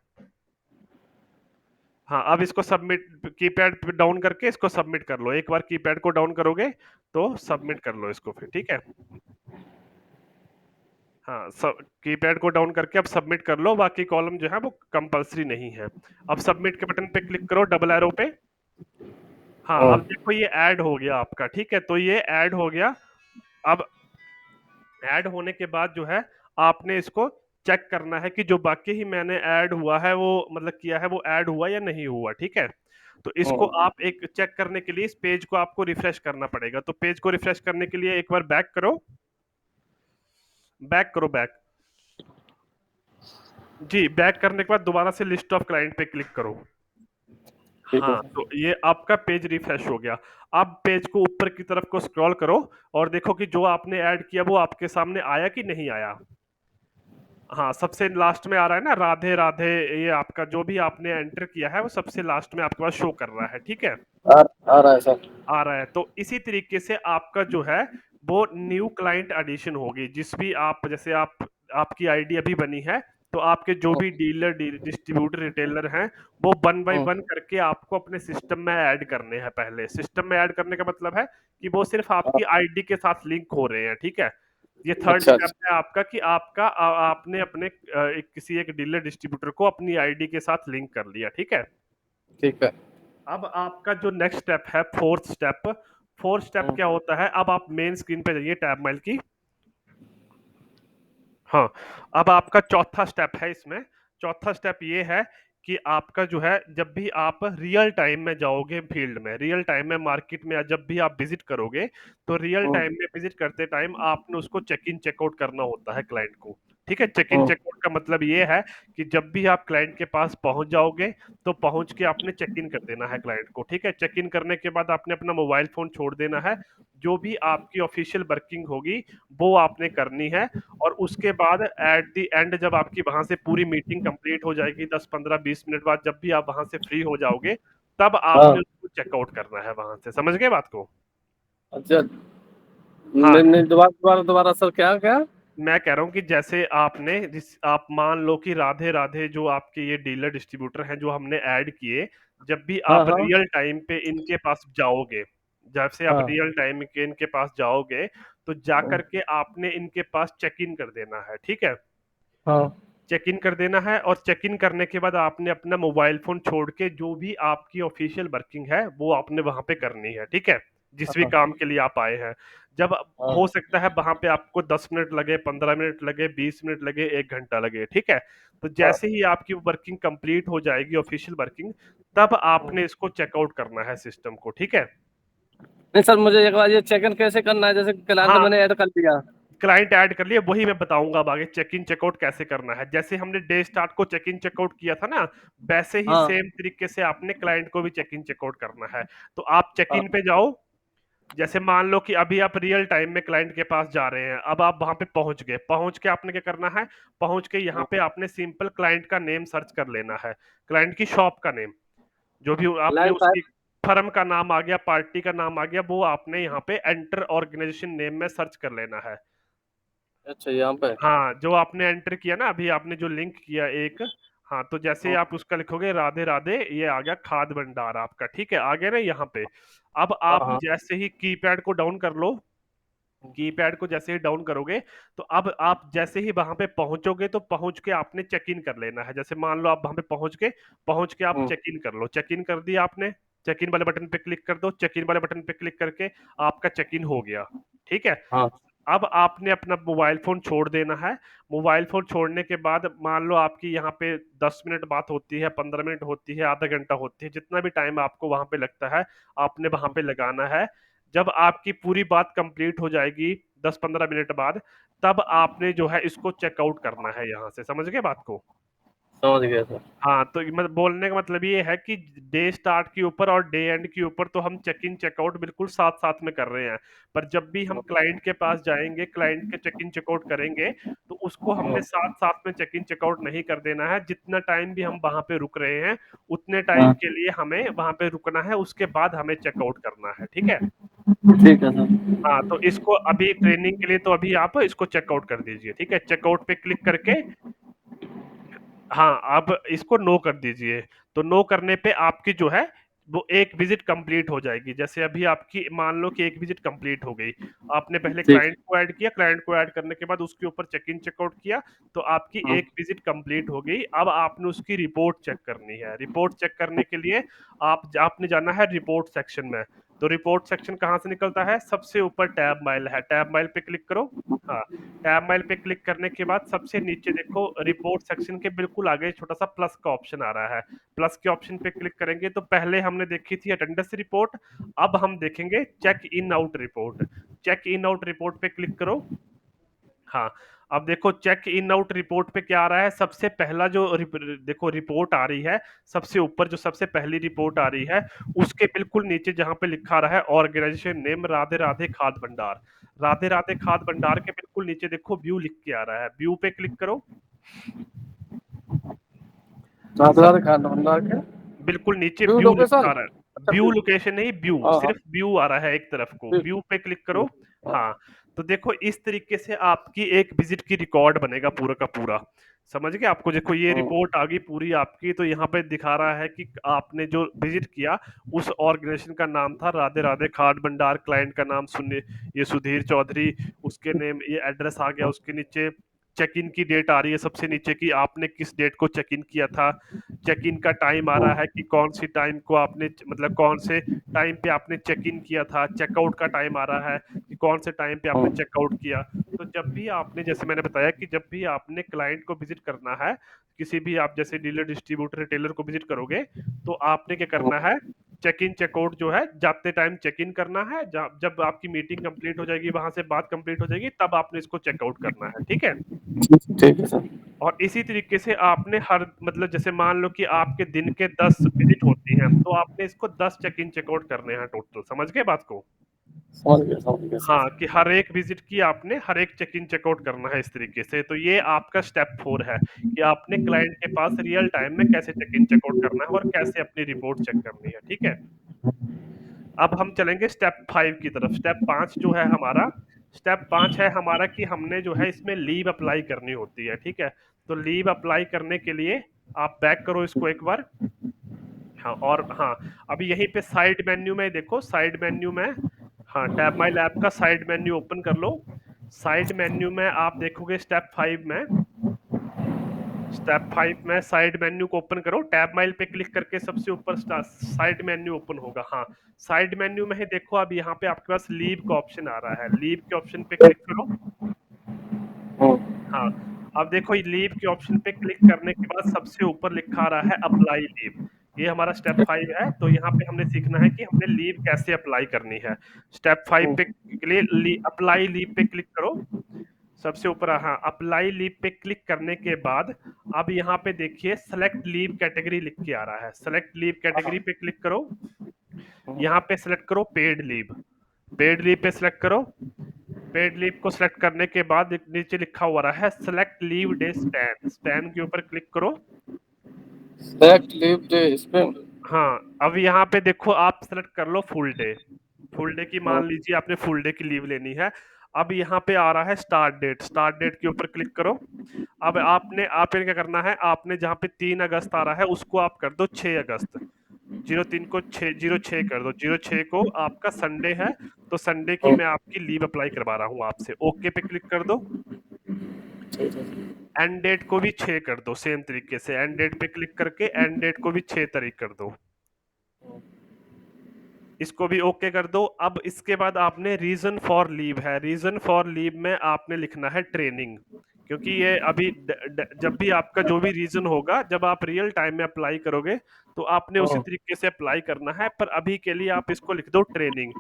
हाँ अब इसको सबमिट, कीपैड पे डाउन करके इसको सबमिट कर लो, एक बार कीपैड को डाउन करोगे तो सबमिट कर लो इसको फिर, ठीक है। हाँ सब कीपैड को डाउन करके अब सबमिट कर लो, बाकी कॉलम जो है वो कंपलसरी नहीं है। अब सबमिट के बटन पे क्लिक करो डबल एरो पे, हाँ, अब देखो ये ऐड हो गया आपका, ठीक है? तो ये ऐड हो गया। अब ऐड होने के बाद जो है आपने इसको चेक करना है कि जो बाकी ही मैंने ऐड हुआ है वो मतलब किया है वो ऐड हुआ या नहीं हुआ, ठीक है? तो इसको आप एक चेक करने के लिए इस पेज को आपको रिफ्रेश करना पड़ेगा। तो पेज को रिफ्रेश करने के लिए एक बार बैक करो, बैक करो, बैक। जी, बैक करने के बाद दोबारा से लिस्ट ऑफ क्लाइंट पे क्लिक करो। ठीक है हाँ, सर। तो ये आपका पेज रिफ्रेश हो गया। अब पेज को ऊपर की तरफ को स्क्रॉल करो और देखो कि जो आपने ऐड किया वो आपके सामने आया कि नहीं आया। हाँ, सबसे लास्ट में आ रहा है ना, राधे राधे। ये आपका जो भी आपने एंटर किया है वो सबसे लास्ट में आपके पास शो कर रहा है, ठीक है? आ, आ रहा है सर। आ रहा है। तो इसी तरीके से आपका जो है वो न्यू क्लाइंट एडिशन होगी। जिस भी आप जैसे आप आपकी आईडी अभी बनी है, तो आपके जो भी डीलर डिस्ट्रीब्यूटर रिटेलर हैं वो वन बाय वन करके आपको अपने सिस्टम में ऐड करने हैं। पहले सिस्टम में ऐड करने का मतलब है कि वो सिर्फ आपकी आईडी के साथ लिंक हो रहे हैं, ठीक है? ये थर्ड अच्छा स्टेप अच्छा। है आपका कि आपका आपने अपने किसी एक डीलर डिस्ट्रीब्यूटर को अपनी आईडी के साथ लिंक कर लिया, ठीक है? ठीक है। अब आपका जो नेक्स्ट स्टेप है, फोर्थ स्टेप। फोर्थ स्टेप क्या होता है? अब आप मेन स्क्रीन पे जाइए, टैब माइल की। हाँ, अब आपका चौथा स्टेप है इसमें। चौथा स्टेप ये है कि आपका जो है जब भी आप रियल टाइम में जाओगे फील्ड में, रियल टाइम में मार्केट में, या जब भी आप विजिट करोगे, तो रियल टाइम में विजिट करते टाइम आपने उसको चेक इन चेकआउट करना होता है क्लाइंट को, ठीक है? चेक इन चेकआउट का मतलब ये है कि जब भी आप क्लाइंट के पास पहुंच जाओगे तो पहुंच के आपने चेक इन कर देना है क्लाइंट को, ठीक है? चेक इन करने के बाद आपने अपना मोबाइल फोन छोड़ देना है। जो भी आपकी ऑफिशियल वर्किंग होगी वो आपने करनी है। और उसके बाद एट द एंड जब आपकी वहां से पूरी मीटिंग कंप्लीट हो जाएगी, 10 15 20 मिनट बाद जब भी आप वहां से फ्री हो जाओगे, तब हाँ। आपने उसको चेकआउट करना है वहां से। समझ गए बात को? अच्छा। हाँ, नहीं नहीं, दोबारा दोबारा दोबारा सर, क्या क्या? मैं कह रहा हूँ कि जैसे आपने जिस आप मान लो कि राधे राधे जो आपके ये डीलर डिस्ट्रीब्यूटर हैं जो हमने ऐड किए, जब भी हाँ आप हाँ रियल टाइम पे इनके पास जाओगे, जैसे आप हाँ रियल टाइम के इनके पास जाओगे, तो जा करके आपने इनके पास चेक इन कर देना है, ठीक है? हाँ। चेक इन कर देना है और चेक इन करने के बाद आपने अपना मोबाइल फोन छोड़ के जो भी आपकी ऑफिशियल वर्किंग है वो आपने वहां पे करनी है, ठीक है? जिस भी हाँ काम के लिए आप आए हैं। जब हाँ हो सकता है वहां पे आपको 10 मिनट लगे, 15 मिनट लगे, 20 मिनट लगे, 1 घंटा लगे, ठीक है? तो हाँ। जैसे ही आपकी वर्किंग कंप्लीट हो जाएगी, ऑफिशियल वर्किंग, तब आपने इसको चेकआउट करना है सिस्टम को, ठीक है? नहीं सर, मुझे एक बार ये चेक इन कैसे करना है? जैसे क्लाइंट हाँ, मैंने ऐड कर लिया। क्लाइंट ऐड कर लिए, वही मैं बताऊंगा अब आगे चेक इन चेकआउट कैसे करना है। जैसे हमने डे स्टार्ट को चेक इन चेकआउट किया था ना, वैसे ही हाँ सेम तरीके से आपने क्लाइंट को भी चेक इन चेकआउट करना है। तो आप चेक हाँ इन पे जाओ। जैसे मान लो कि अभी आप रियल टाइम में क्लाइंट के पास जा रहे हैं, अब आप वहां पे पहुंच गए, पहुंच के आपने क्या करना है? पहुंच के यहाँ पे आपने सिंपल क्लाइंट का नेम सर्च कर लेना है, क्लाइंट की शॉप का नेम, जो भी आपने क्लाइंट उसकी टाइप। फर्म का नाम आ गया, पार्टी का नाम आ गया, वो आपने यहाँ पे एंटर ऑर्गेनाइजेशन नेम में सर्च कर लेना है। अच्छा, यहाँ पे। हाँ, जो आपने एंटर किया ना अभी, आपने जो लिंक किया एक, हाँ, तो जैसे ही हाँ आप उसका लिखोगे राधे राधे, ये आ गया खाद भंडार आपका, ठीक है? आ गया ना यहाँ पे। अब हाँ आप हाँ जैसे ही कीपैड को डाउन कर लो, कीपैड को जैसे ही डाउन करोगे, तो अब आप जैसे ही वहां पे पहुंचोगे तो पहुंच के आपने चेक इन कर लेना है। जैसे मान लो आप वहां पे पहुंच के आप चेक इन कर लो। चेक इन कर दिया आपने, चेक इन वाले बटन पे क्लिक कर दो। चेक इन वाले बटन पे क्लिक करके आपका चेक इन हो गया, ठीक है? हाँ अब आपने अपना मोबाइल फोन छोड़ देना है। मोबाइल फोन छोड़ने के बाद मान लो आपकी यहाँ पे 10 मिनट बात होती है, 15 मिनट होती है, आधा घंटा होती है, जितना भी टाइम आपको वहां पे लगता है, आपने वहां पे लगाना है। जब आपकी पूरी बात कंप्लीट हो जाएगी 10 15 मिनट बाद, तब आपने जो है इसको चेकआउट करना है यहाँ से। समझ गए बात को? समझ गया सर। हाँ, तो मतलब बोलने का मतलब ये है कि डे स्टार्ट के ऊपर और डे एंड के ऊपर तो हम चेक इन चेकआउट बिल्कुल साथ साथ में कर रहे हैं। पर जब भी हम क्लाइंट के पास जाएंगे, क्लाइंट के चेक इन चेकआउट करेंगे, तो उसको हमने साथ साथ में चेक इन चेकआउट नहीं कर देना है। जितना टाइम भी हम वहां पे रुक रहे हैं, उतने टाइम हाँ, के लिए हमें वहां पे रुकना है, उसके बाद हमें चेकआउट करना है, ठीक है? ठीक है सर। हाँ, तो इसको अभी ट्रेनिंग के लिए तो अभी आप इसको चेकआउट कर दीजिए, ठीक है? चेकआउट पे क्लिक करके, हाँ, अब इसको नो कर दीजिए। तो नो करने पे आपकी जो है वो एक विजिट कंप्लीट हो जाएगी। जैसे अभी आपकी मान लो कि एक विजिट कंप्लीट हो गई, आपने पहले ठीक। क्लाइंट को ऐड किया, क्लाइंट को ऐड करने के बाद उसके ऊपर चेक इन चेकआउट किया, तो आपकी हाँ। एक विजिट कंप्लीट हो गई। अब आपने उसकी रिपोर्ट चेक करनी है। रिपोर्ट चेक करने के लिए आपने जाना है रिपोर्ट सेक्शन में। तो रिपोर्ट सेक्शन कहाँ से निकलता है? सबसे ऊपर टैब माइल है, टैब माइल पे क्लिक करो। हाँ, टैब माइल पे क्लिक करने के बाद सबसे नीचे देखो, रिपोर्ट सेक्शन के बिल्कुल आगे छोटा सा प्लस का ऑप्शन आ रहा है। प्लस के ऑप्शन पे क्लिक करेंगे तो पहले हमने देखी थी अटेंडेंस रिपोर्ट, अब हम देखेंगे check in out report. Check in out report पे क्लिक करो। हाँ, अब देखो चेक इन आउट रिपोर्ट पे क्या आ रहा है? सबसे पहला जो देखो रिपोर्ट आ रही है, सबसे ऊपर जो सबसे पहली रिपोर्ट आ रही है, उसके बिल्कुल नीचे जहां पे लिखा रहा है ऑर्गेनाइजेशन नेम राधे राधे खाद भंडार, राधे राधे खाद भंडार के बिल्कुल नीचे देखो व्यू लिख के आ रहा है, व्यू पे क्लिक करो। सब राधा खान भंडार के बिल्कुल नीचे व्यू व्यू लिखा लोकेशन। आ रहा है, अच्छा व्यू व्यू। लोकेशन नहीं, व्यू हाँ हाँ। सिर्फ व्यू आ रहा है एक तरफ को, ठीक। व्यू पे क्लिक करो। ठीक। हाँ। हाँ, तो देखो इस तरीके से आपकी एक विजिट की रिकॉर्ड बनेगा पूरा का पूरा। समझ गए? आपको देखो ये हाँ। रिपोर्ट आ गई पूरी आपकी, तो यहाँ पे दिखा रहा है कि आपने जो विजिट किया उस ऑर्गेनाइजेशन का नाम था राधे राधे खाद भंडार, क्लाइंट का नाम सुनिए ये सुधीर चौधरी, उसके नेम ये एड्रेस आ गया, उसके नीचे चेक इन की डेट आ रही है सबसे नीचे की आपने किस डेट को चेक इन किया था, चेक इन का टाइम आ रहा है कि कौन सी टाइम को आपने मतलब कौन से टाइम पे आपने चेक इन किया था, चेकआउट का टाइम आ रहा है कि कौन से टाइम पे आपने हाँ। चेकआउट किया। तो जब भी आपने, जैसे मैंने बताया कि जब भी आपने क्लाइंट को विजिट करना है, किसी भी आप जैसे डीलर डिस्ट्रीब्यूटर रिटेलर को विजिट करोगे, तो आपने क्या करना है? चेक इन चेकआउट जो है जाते टाइम चेक इन करना है, जब आपकी मीटिंग कंप्लीट हो जाएगी, वहां से बात कंप्लीट हो जाएगी, तब आपने इसको चेकआउट करना है। ठीक है? ठीक है सर। और इसी तरीके से आपने हर मतलब जैसे मान लो कि आपके दिन के 10 विजिट होती हैं, तो आपने इसको 10 चेक इन चेकआउट करने हैं टोटल। समझ गए बात को? समझ गया सर। हाँ, कि हर एक विजिट की आपने हर एक चेक इन चेकआउट करना है इस तरीके से। तो ये आपका स्टेप 4 है कि आपने क्लाइंट के पास रियल टाइम में कैसे चेक इन चेकआउट करना है और कैसे अपनी रिपोर्ट चेक करनी है। ठीक है? अब हम चलेंगे स्टेप 5 की तरफ। स्टेप 5 जो है हमारा, स्टेप 5 है हमारा कि हमने जो है इसमें लीव अप्लाई करनी होती है। ठीक है? तो लीव अप्लाई करने के लिए आप बैक करो इसको एक बार। हाँ, और हाँ, अभी यहीं पे साइड मेन्यू में देखो, साइड मेन्यू में हाँ, टैब माई लैब का साइड मेन्यू ओपन कर लो। साइड मेन्यू में आप देखोगे स्टेप 5 में, स्टेप 5 में साइड मेन्यू को ओपन करो, टैब माइल पे क्लिक करके सबसे ऊपर साइड मेन्यू ओपन होगा। हाँ, साइड मेन्यू में ही देखो, अब यहाँ पे आपके पास लीव का ऑप्शन आ रहा है, लीव के ऑप्शन पे क्लिक करो। हाँ। हाँ, अब देखो लीव के ऑप्शन पे क्लिक करने के बाद सबसे ऊपर लिखा आ रहा है अप्लाई लीव। ये हमारा स्टेप 5 है, तो यहाँ पे हमने सीखना है कि हमने लीव कैसे अप्लाई करनी है। स्टेप 5 पे के लिए अप्लाई लीव पे क्लिक करो। सबसे ऊपर हाँ, अप्लाई लीव पे क्लिक करने के बाद अब यहाँ पे देखिए सेलेक्ट लीव कैटेगरी लिख के आ रहा है। सेलेक्ट लीव कैटेगरी पे क्लिक करो। यहाँ पे सेलेक्ट करो पेड लीव, पेड लीव पे सेलेक्ट करो। पेड लीव को सिलेक्ट करने के बाद नीचे लिखा हुआ रहा है select leave day span, span के ऊपर क्लिक करो। Select leave day Spain. हाँ, अब यहाँ पे देखो आप सेलेक्ट कर लो फुल डे, फुल डे की मान लीजिए आपने फुल डे की लीव लेनी है। अब यहाँ पे आ रहा है स्टार्ट डेट, स्टार्ट डेट के ऊपर क्लिक करो। अब आपने क्या करना है, आपने जहाँ पे 3 अगस्त आ रहा है उसको आप कर दो 6 अगस्त, 03 को 06 कर दो, 06 को आपका संडे है, तो संडे की मैं आपकी लीव अप्लाई करवा रहा हूँ आपसे। ओके पे क्लिक कर दो। एंड डेट को भी 6 कर दो, सेम तरीके से एंड डेट पे क्लिक करके एंड डेट को भी 6 तारीख कर दो। इसको भी ओके कर दो। अब इसके बाद आपने रीजन फॉर लीव है, रीजन फॉर लीव में आपने लिखना है ट्रेनिंग, क्योंकि ये अभी जब भी आपका जो भी रीजन होगा, जब आप रियल टाइम में अप्लाई करोगे तो आपने उसी तरीके से अप्लाई करना है, पर अभी के लिए आप इसको लिख दो ट्रेनिंग।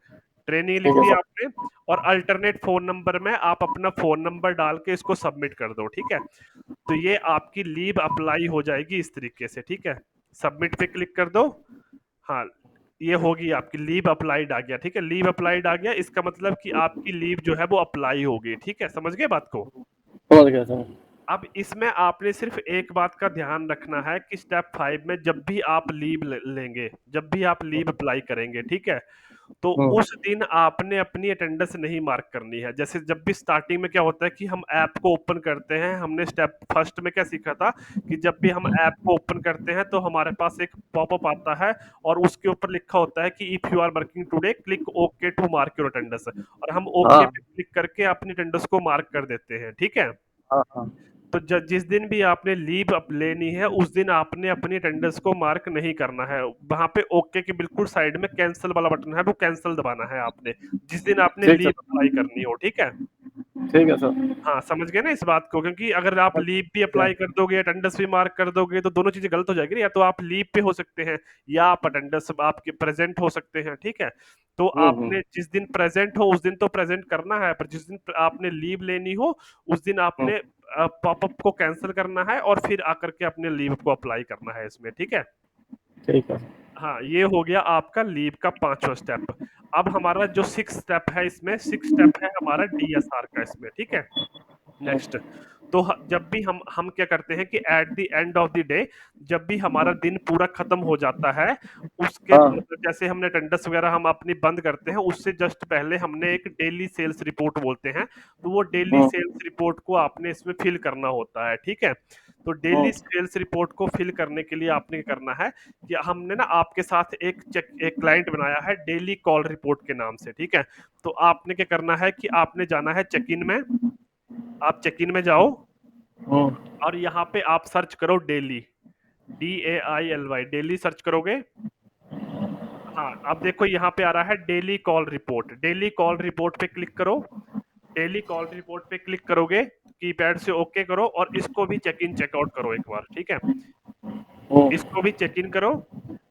ट्रेनिंग लिख ठीक है दिया सर। आपने, और अल्टरनेट फोन नंबर में आप अपना फोन नंबर डाल के इसको सबमिट कर दो। ठीक है? तो ये आपकी लीव अप्लाई हो जाएगी इस तरीके से। ठीक है? सबमिट पे क्लिक कर दो। हाँ, ये होगी आपकी लीव अप्लाइड आ गया। ठीक है? लीव अप्लाइड आ गया, इसका मतलब कि आपकी लीव जो है वो अप्लाई होगी। ठीक है? समझ गए बात को? समझ गया सर। अब इसमें आपने सिर्फ एक बात का ध्यान रखना है कि स्टेप 5 में जब भी आप लीव लेंगे, जब भी आप लीव अप्लाई करेंगे, ठीक है, तो हम्म। उस दिन आपने अपनी अटेंडेंस नहीं मार्क करनी है। जैसे जब भी स्टार्टिंग में क्या होता है कि हम ऐप को ओपन करते हैं, हमने स्टेप फर्स्ट में क्या सीखा था कि जब भी हम ऐप को ओपन करते हैं तो हमारे पास एक पॉपअप आता है और उसके ऊपर लिखा होता है कि if you are working today click okay to mark your attendance, और हम ओके हाँ पे क्लिक करके अपनी अटेंडेंस को मार्क कर देते हैं, ठीक है। हाँ हाँ। तो जिस दिन भी आपने लीव लेनी है उस दिन आपने अपनी अटेंडेंस को मार्क नहीं करना है। वहां पे ओके के बिल्कुल साइड में कैंसिल वाला बटन है, वो कैंसिल दबाना है आपने, जिस दिन आपने ठीक लीव है। अप्लाई करनी हो, ठीक है। ठीक है सर। हाँ, समझ गए ना इस बात को, क्योंकि अगर आप लीव भी क्या? अप्लाई कर दोगे अटेंडेंस भी मार्क कर दोगे तो दोनों चीजें गलत हो जाएगी ना। या तो आप लीव पे हो सकते हैं या आप अटेंडेंस आपके प्रेजेंट हो सकते हैं, ठीक है। तो आपने हम्म। जिस दिन प्रेजेंट हो उस दिन तो प्रेजेंट करना है, पर जिस दिन आपने लीव लेनी हो उस दिन हम्म। आपने पॉपअप को कैंसिल करना है और फिर आकर के अपने लीव को अप्लाई करना है इसमें, ठीक है। ठीक है। हाँ, ये हो गया आपका लीव का पांचवा स्टेप। अब हमारा जो सिक्स स्टेप है, इसमें सिक्स स्टेप है हमारा डीएसआर का इसमें, ठीक है। नेक्स्ट, तो जब भी हम क्या करते हैं कि eight the end of the day, जब भी हमारा दिन पूरा खत्म हो जाता है, उसके हाँ। मतलब जैसे हमने अटेंडेंस वगैरह हम अपनी बंद करते हैं उससे जस्ट पहले हमने एक डेली सेल्स रिपोर्ट बोलते हैं, तो वो डेली हम्म। सेल्स रिपोर्ट को आपने इसमें फिल करना होता है, ठीक है। तो डेली हम्म। सेल्स रिपोर्ट को फिल करने के लिए आपने क्या करना है कि हमने ना आपके साथ एक क्लाइंट बनाया है डेली कॉल रिपोर्ट के नाम से, ठीक है। तो आपने क्या करना है कि आपने जाना है चेक इन में, आप चेक इन में जाओ हम्म। और यहाँ पे आप सर्च करो डेली, DAILY, डेली सर्च करोगे। हाँ, अब देखो यहाँ पे आ रहा है daily call report, daily call report पे क्लिक करो। डेली कॉल रिपोर्ट पे क्लिक करोगे, कीपैड से ओके करो और इसको भी चेक इन चेकआउट करो एक बार, ठीक है। हम्म। इसको भी चेक इन करो।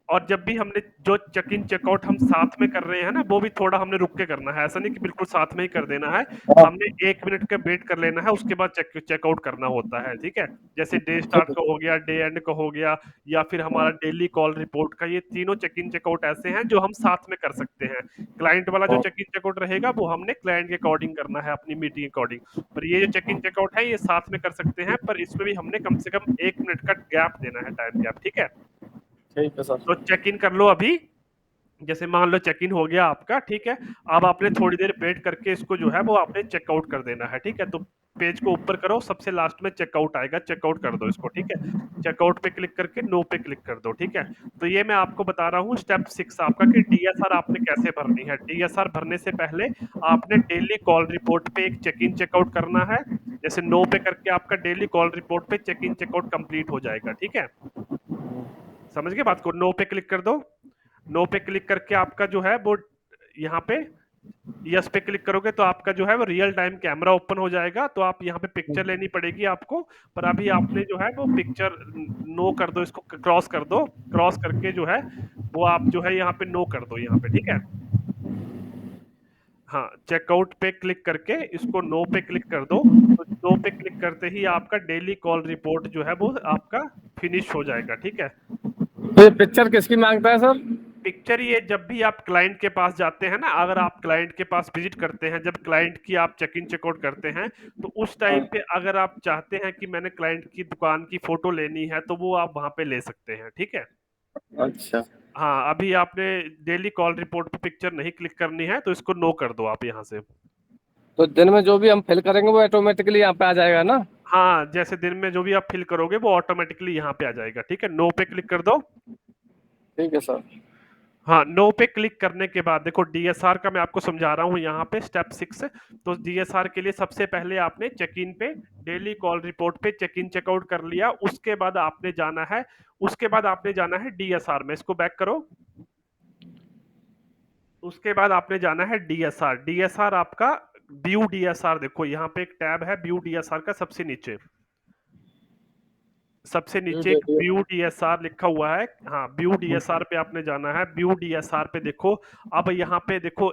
और जब भी हमने जो चेक इन चेकआउट हम साथ में कर रहे हैं ना, वो भी थोड़ा हमने रुक के करना है, ऐसा नहीं कि बिल्कुल साथ में ही कर देना है। हाँ। हमने 1 मिनट का वेट कर लेना है, उसके बाद चेकआउट करना होता है, ठीक है। जैसे डे ठीक स्टार्ट है। का हो गया, डे एंड का हो गया, या फिर हमारा डेली कॉल रिपोर्ट का, ये तीनों चेक इन चेकआउट ऐसे हैं जो हम साथ में कर सकते हैं। क्लाइंट वाला जो चेक इन चेकआउट रहेगा वो हमने क्लाइंट के अकॉर्डिंग करना है, अपनी मीटिंग अकॉर्डिंग। पर ये जो चेक इन चेकआउट है ये साथ में कर सकते हैं, पर इसमें भी हमने कम से कम 1 मिनट का गैप देना है, टाइम गैप, ठीक है। ठीक है सर। तो चेक इन कर लो अभी। जैसे मान लो चेक इन हो गया आपका, ठीक है। अब आपने थोड़ी देर वेट करके इसको जो है वो आपने चेकआउट कर देना है, ठीक है। तो पेज को ऊपर करो, सबसे लास्ट में चेकआउट आएगा, चेकआउट कर दो इसको, ठीक है। चेकआउट पे क्लिक करके नो पे क्लिक कर दो, ठीक है। तो ये मैं आपको बता रहा हूँ स्टेप 6 आपका कि डीएसआर आपने कैसे भरनी है। डीएसआर भरने से पहले आपने डेली कॉल रिपोर्ट पे एक चेक इन चेकआउट करना है। जैसे नो पे करके आपका डेली कॉल रिपोर्ट पे चेक इन चेकआउट कंप्लीट हो जाएगा, ठीक है। समझ गए बात को, नो पे क्लिक कर दो। नो पे क्लिक करके आपका जो है वो यहाँ पे यस पे क्लिक करोगे तो आपका जो है वो रियल टाइम कैमरा ओपन हो जाएगा, तो आप यहाँ पे पिक्चर लेनी पड़ेगी आपको। पर अभी आपने जो है वो पिक्चर नो कर दो, इसको क्रॉस कर दो, क्रॉस करके जो है वो आप जो है यहाँ पे नो कर दो यहाँ पे, ठीक है। हाँ, चेकआउट पे क्लिक करके इसको नो पे क्लिक कर दो, तो नो पे क्लिक करते ही आपका डेली कॉल रिपोर्ट जो है वो आपका फिनिश हो जाएगा, ठीक है। तो ये पिक्चर किसकी मांगता है सर? पिक्चर ये जब भी आप क्लाइंट के पास जाते हैं ना, अगर आप क्लाइंट के पास विजिट करते हैं, जब क्लाइंट की आप चेक इन चेकआउट करते हैं, तो उस टाइम पे अगर आप चाहते हैं कि मैंने क्लाइंट की दुकान की फोटो लेनी है तो वो आप वहां पे ले सकते हैं, ठीक है। अच्छा। हाँ, अभी आपने डेली कॉल रिपोर्ट पे पिक्चर नहीं क्लिक करनी है तो इसको नो कर दो आप यहाँ से। तो दिन में जो भी हम फिल करेंगे वो ऑटोमेटिकली यहाँ पे आ जाएगा ना? हाँ, जैसे दिन में जो भी आप फिल करोगे वो ऑटोमेटिकली यहाँ पे आ जाएगा, ठीक है। नो पे क्लिक कर दो। ठीक है सर। हाँ, नो पे क्लिक करने के बाद देखो डीएसआर का मैं आपको समझा रहा हूँ यहाँ पे स्टेप 6। तो डीएसआर के लिए सबसे पहले आपने चेक इन पे डेली कॉल रिपोर्ट पे चेक इन चेकआउट कर लिया, उसके बाद आपने जाना है, उसके बाद आपने जाना है डीएसआर में, इसको बैक करो। उसके बाद आपने जाना है डीएसआर। डीएसआर आपका व्यू डीएसआर, देखो यहाँ पे एक टैब है व्यू डीएसआर का, सबसे नीचे, सबसे नीचे एक व्यू डीएसआर लिखा हुआ है। हाँ, व्यू डीएसआर पे आपने जाना है। व्यू डीएसआर पे देखो, अब यहाँ पे देखो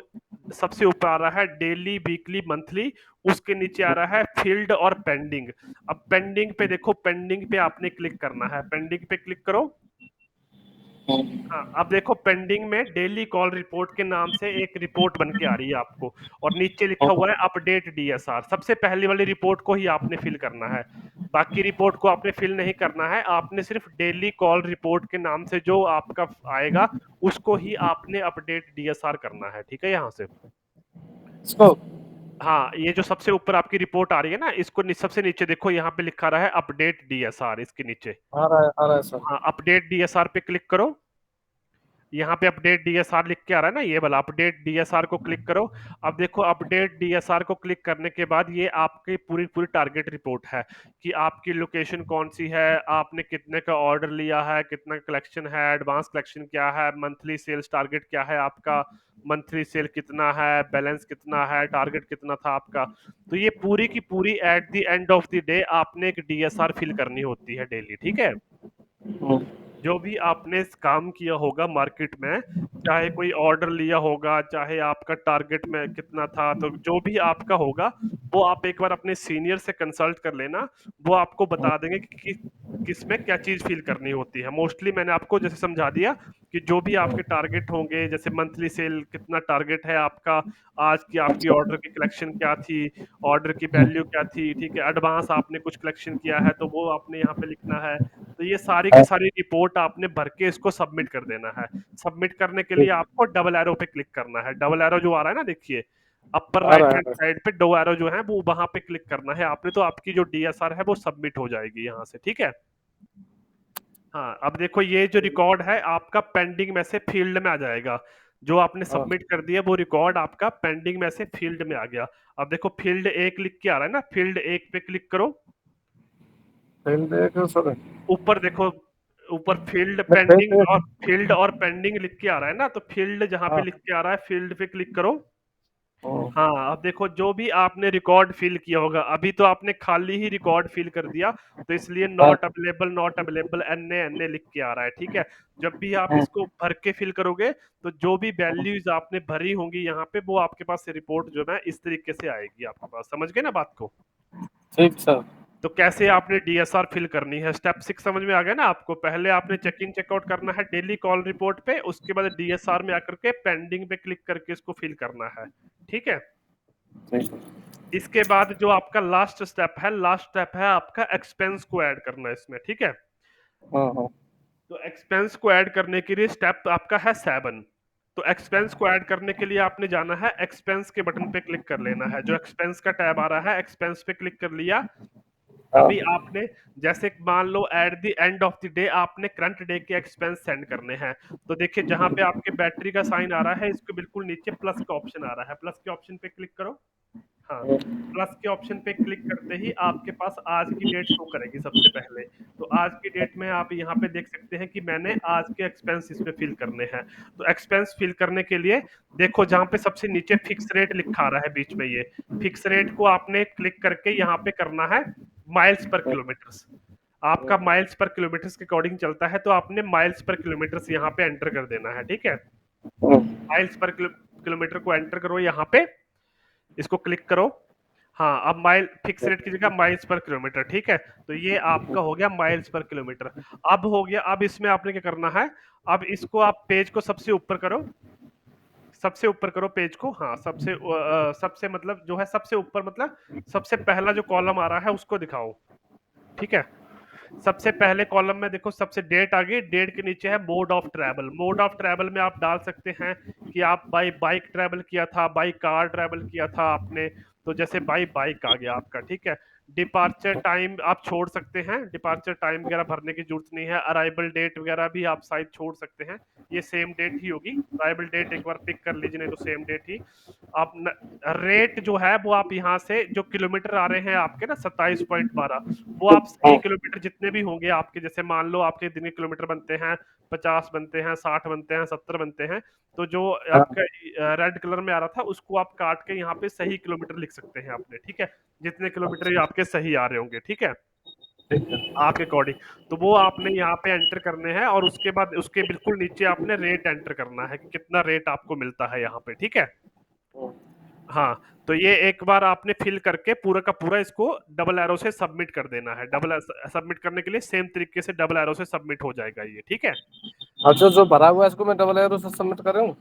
सबसे ऊपर आ रहा है डेली, वीकली, मंथली, उसके नीचे आ रहा है फील्ड और पेंडिंग। अब पेंडिंग पे देखो, पेंडिंग पे आपने क्लिक करना है, पेंडिंग पे क्लिक करो। हाँ, अब देखो पेंडिंग में डेली कॉल रिपोर्ट के नाम से एक रिपोर्ट बन के आ रही है आपको, और नीचे लिखा हुआ है अपडेट डीएसआर। सबसे पहली वाली रिपोर्ट को ही आपने फिल करना है, बाकी रिपोर्ट को आपने फिल नहीं करना है। आपने सिर्फ डेली कॉल रिपोर्ट के नाम से जो आपका आएगा उसको ही आपने अपडेट डीएसआर करना है, ठीक है। यहाँ से इसको हाँ, ये जो सबसे ऊपर आपकी रिपोर्ट आ रही है ना, इसको सबसे नीचे देखो, यहाँ पे लिखा रहा है अपडेट डीएसआर, इसके नीचे। आ रहा है सर। हाँ, अपडेट डीएसआर पे क्लिक करो। यहाँ पे अपडेट डीएसआर लिख के आ रहा है ना, ये वाला अपडेट डीएसआर को क्लिक करो। अब देखो अपडेट डीएसआर को क्लिक करने के बाद ये आपकी पूरी पूरी टारगेट रिपोर्ट है कि आपकी लोकेशन कौन सी है, आपने कितने का ऑर्डर लिया है, कितना कलेक्शन है, एडवांस कलेक्शन क्या है, मंथली सेल्स टारगेट क्या है आपका, मंथली सेल कितना है, बैलेंस कितना है, टारगेट कितना था आपका। तो ये पूरी की पूरी eight the end of the day आपने एक डीएसआर फिल करनी होती है डेली, ठीक है। जो भी आपने काम किया होगा मार्केट में, चाहे कोई ऑर्डर लिया होगा, चाहे आपका टारगेट में कितना था, तो जो भी आपका होगा वो आप एक बार अपने सीनियर से कंसल्ट कर लेना। वो आपको बता देंगे कि किसमें क्या चीज फिल करनी होती है। मोस्टली मैंने आपको जैसे समझा दिया कि जो भी आपके टारगेट होंगे, जैसे मंथली सेल कितना टारगेट है आपका, आज की आपकी ऑर्डर की कलेक्शन क्या थी, ऑर्डर की वैल्यू क्या थी, ठीक है, एडवांस आपने कुछ कलेक्शन किया है तो वो आपने यहाँ पे लिखना है। तो ये सारी की सारी रिपोर्ट आपने भर के इसको सबमिट कर देना है। सबमिट करने के लिए आपको डबल एरो पे क्लिक करना है। डबल एरो जो आ रहा है ना, देखिए अपर आ राइट रहा हैंड है। साइड पे दो एरो जो है वो वहां पे क्लिक करना है आपने, तो आपकी जो डीएसआर है वो सबमिट हो जाएगी यहाँ से, ठीक है। हाँ, अब देखो ये जो रिकॉर्ड है आपका पेंडिंग में से फील्ड में आ जाएगा। जो आपने हाँ, सबमिट कर दिया वो रिकॉर्ड आपका पेंडिंग में से फील्ड में आ गया। अब देखो फील्ड एक लिख के आ रहा है ना, फील्ड एक पे क्लिक करो। फील्ड एक सर। ऊपर देखो, ऊपर फील्ड मैं पेंडिंग फील्ड और एक। फील्ड और पेंडिंग लिख के आ रहा है ना, तो फील्ड जहां पे हाँ। लिख के आ रहा है फील्ड पे क्लिक करो। हम्म, हाँ, अब देखो जो भी आपने रिकॉर्ड फिल किया होगा, अभी तो आपने खाली ही रिकॉर्ड फिल कर दिया, तो इसलिए हाँ, नॉट अवेलेबल एन एन लिख के आ रहा है, ठीक है। जब भी आप हम्म, इसको भर के फिल करोगे तो जो भी वैल्यूज आपने भरी होंगी यहाँ पे, वो आपके पास रिपोर्ट जो है इस तरीके से आएगी आपके पास। समझ गए ना बात को। ठीक सर। तो कैसे आपने डीएसआर फिल करनी है, स्टेप 6 समझ में आ गया ना आपको। पहले आपने चेक इन चेकआउट करना है डेली कॉल रिपोर्ट पे, उसके बाद डीएसआर में आकर के पेंडिंग पे क्लिक करके इसको फिल करना है, ठीक है। ठीक। इसके बाद जो आपका लास्ट स्टेप है आपका एक्सपेंस को ऐड करना इसमें, ठीक है। हाँ हाँ। तो एक्सपेंस को ऐड करने के लिए स्टेप आपका है 7। तो एक्सपेंस को ऐड करने के लिए आपने जाना है एक्सपेंस के बटन पे क्लिक कर लेना है। जो एक्सपेंस का टैब आ रहा है, एक्सपेंस पे क्लिक कर लिया। हाँ, अभी आपने जैसे मान लो at the end of the day आपने करंट डे के एक्सपेंस सेंड करने हैं। तो देखिए जहां पे आपके बैटरी का साइन आ रहा है, इसके बिल्कुल नीचे प्लस का ऑप्शन आ रहा है, प्लस के ऑप्शन पे क्लिक करो। हाँ, प्लस के ऑप्शन पे क्लिक करते ही आपके पास आज की डेट शो करेगी सबसे पहले। तो आज की डेट में आप यहाँ पे देख सकते हैं कि मैंने आज के एक्सपेंस इसमें फिल करने हैं। तो एक्सपेंस फिल करने के लिए देखो जहाँ पे सबसे नीचे फिक्स रेट लिखा आ रहा है बीच में, ये फिक्स रेट को आपने क्लिक करके यहाँ पे करना है माइल्स पर किलोमीटर्स। आपका माइल्स पर किलोमीटर्स के अकॉर्डिंग चलता है, तो आपने माइल्स पर किलोमीटर्स यहाँ पे एंटर कर देना है, ठीक है। माइल्स पर किलोमीटर को एंटर करो यहाँ पे, इसको क्लिक करो। हाँ, अब माइल फिक्स रेट की जगह माइल्स पर किलोमीटर, ठीक है। तो ये आपका हो गया माइल्स पर किलोमीटर। अब हो गया, अब इसमें आपने क्या करना है, अब इसको आप पेज को सबसे ऊपर करो, सबसे ऊपर करो पेज को। हाँ, सबसे मतलब जो है सबसे ऊपर, मतलब सबसे पहला जो कॉलम आ रहा है उसको दिखाओ, ठीक है। सबसे पहले कॉलम में देखो सबसे डेट आ गई, डेट के नीचे है mode of travel. Mode of travel में आप डाल सकते हैं कि आप बाई बाइक ट्रैवल किया था, बाई कार ट्रैवल किया था आपने, तो जैसे बाई बाइक आ गया आपका, ठीक है। डिपार्चर टाइम आप छोड़ सकते हैं, डिपार्चर टाइम वगैरह भरने की जरूरत नहीं है। अराइवल डेट वगैरह भी आप शायद छोड़ सकते हैं, ये सेम डेट ही होगी। अराइवल डेट एक बार पिक कर लीजिए, नहीं तो सेम डेट ही। आप रेट जो है वो आप यहाँ से जो किलोमीटर आ रहे हैं आपके ना 27.12, वो आप सही किलोमीटर जितने भी होंगे आपके, जैसे मान लो आपके दिन के किलोमीटर बनते हैं 50 बनते हैं, 60 बनते हैं, 70 बनते हैं, तो जो आपका रेड कलर में आ रहा था उसको आप काट के यहाँ पे सही किलोमीटर लिख सकते हैं आपने, ठीक है। जितने किलोमीटर ये आपके सही आ रहे होंगे, ठीक है, आपके अकॉर्डिंग। तो वो आपने यहाँ पे एंटर करने हैं, और उसके बाद उसके बिल्कुल नीचे आपने रेट एंटर करना है कि कितना रेट आपको मिलता है यहाँ पे, ठीक है। हाँ, तो ये एक बार आपने फिल करके पूरा का पूरा इसको डबल एरो से सबमिट कर देना है। सबमिट करने के लिए सेम तरीके से डबल एरो से सबमिट हो जाएगा ये, ठीक है? अच्छा, जो भरा हुआ है इसको मैं डबल एरो से सबमिट करूँ?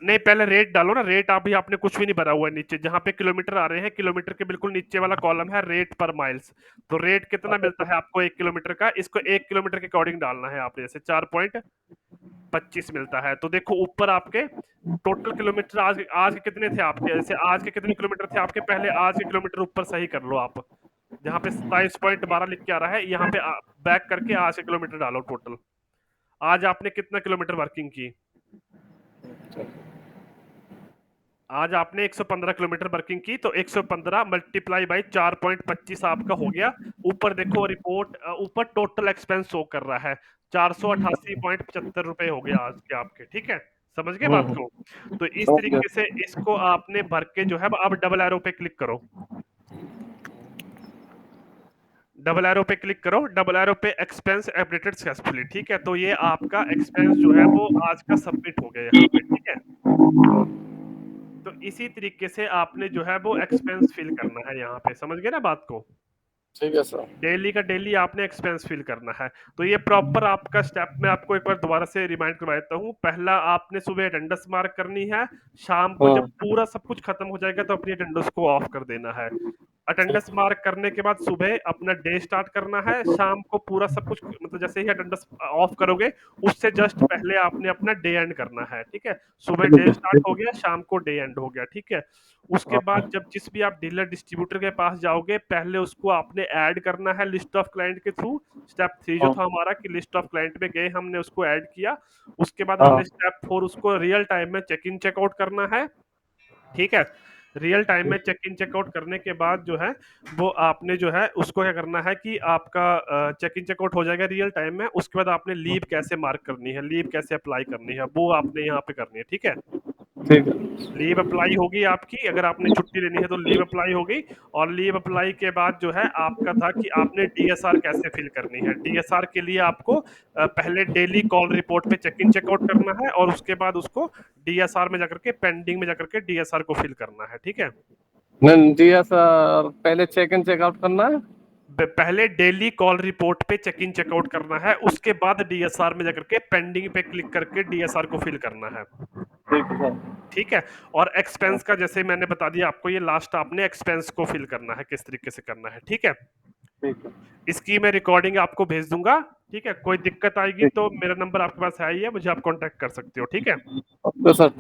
नहीं, पहले रेट डालो ना। रेट अभी आपने कुछ भी नहीं भरा हुआ है। नीचे जहाँ पे किलोमीटर आ रहे हैं, किलोमीटर के बिल्कुल नीचे वाला कॉलम है रेट पर माइल्स। तो रेट कितना मिलता है आपको 1 किलोमीटर का, इसको 1 किलोमीटर के अकॉर्डिंग डालना है आपने। जैसे 4.25 मिलता है, तो देखो ऊपर आपके टोटल किलोमीटर आज आज के कितने थे आपके, जैसे आज के कितने किलोमीटर थे आपके पहले, आज के किलोमीटर ऊपर सही कर लो आप। जहाँ पे 27.12 लिख के आ रहा है, यहाँ पे बैक करके आज के किलोमीटर डालो टोटल। आज आपने कितना किलोमीटर वर्किंग की? आज आपने 115 किलोमीटर वर्किंग की, तो 115 मल्टीप्लाई बाई 4.25 आपका हो गया। ऊपर देखो रिपोर्ट, ऊपर टोटल एक्सपेंस शो कर रहा है 488.75 रुपए हो गया आज के आपके, ठीक है? समझ गए बात हम्म, को? तो इस समझ गया। तरीके से इसको आपने भर के जो है, अब डबल एरो पे क्लिक करो। डबल एरो पे क्लिक करो, डबल एरो पे एक्सपेंस अपडेटेड सक्सेसफुली, ठीक है? तो ये आपका एक्सपेंस जो है वो आज का सबमिट हो गया यहाँ पे, ठीक है? तो इसी तरीके से आपने जो है वो एक्सपेंस फिल करना है यहाँ पे। समझ गए ना बात को? ठीक है सर। डेली का डेली आपने एक्सपेंस फिल करना है। तो ये प्रॉपर आपका स्टेप मैं आपको एक बार दोबारा से रिमाइंड करवा देता हूँ। पहला आपने सुबह अटेंडेंस मार्क करनी है। शाम को जब हाँ, पूरा सब कुछ खत्म हो जाएगा तो अपनी अटेंडेंस को ऑफ कर देना है। अटेंडेंस मार्क करने के बाद सुबह अपना डे स्टार्ट करना है। शाम को पूरा सब कुछ, मतलब जैसे ही अटेंडेंस ऑफ करोगे उससे जस्ट पहले आपने अपना डे एंड करना है, ठीक है? सुबह ठीक डे है, स्टार्ट ठीक हो है। गया, शाम को डे एंड हो गया, ठीक है? उसके हाँ, बाद जब जिस भी आप डीलर डिस्ट्रीब्यूटर के पास जाओगे, पहले उसको आपने ऐड करना है लिस्ट ऑफ क्लाइंट के थ्रू। स्टेप 3 जो हाँ, था हमारा कि लिस्ट ऑफ क्लाइंट में गए, हमने उसको ऐड किया। उसके बाद हाँ, हमने स्टेप 4 उसको रियल टाइम में चेक इन चेकआउट करना है, ठीक है? रियल टाइम में चेक इन चेकआउट करने के बाद जो है वो आपने जो है उसको क्या करना है कि आपका चेक इन चेकआउट हो जाएगा रियल टाइम में। उसके बाद आपने लीव कैसे मार्क करनी है, लीव कैसे अप्लाई करनी है, वो आपने यहाँ पे करनी है, ठीक है? ठीक है। लीव अप्लाई होगी आपकी, अगर आपने छुट्टी लेनी है तो लीव अप्लाई होगी। और लीव अप्लाई के बाद जो है आपका था कि आपने डीएसआर कैसे फिल करनी है। डीएसआर के लिए आपको पहले डेली कॉल रिपोर्ट पे चेक इन चेकआउट करना है, और उसके बाद उसको डीएसआर में जाकर के, पेंडिंग में जाकर के डीएसआर को फिल करना है, ठीक है? नहीं जी सर, पहले चेक इन चेकआउट करना है। पहले डेली कॉल रिपोर्ट पे चेक इन चेकआउट करना है, उसके बाद डीएसआर में जाकर के पेंडिंग पे क्लिक करके डीएसआर को फिल करना है, ठीक है सर। ठीक है? और एक्सपेंस का जैसे मैंने बता दिया आपको, ये लास्ट आपने एक्सपेंस को फिल करना है, किस तरीके से करना है, ठीक है? ठीक है। इसकी मैं रिकॉर्डिंग आपको भेज दूंगा, ठीक है? कोई दिक्कत आएगी ठीक तो मेरा नंबर आपके पास है ही है, मुझे आप कांटेक्ट कर सकते हो, ठीक है? है। तो सर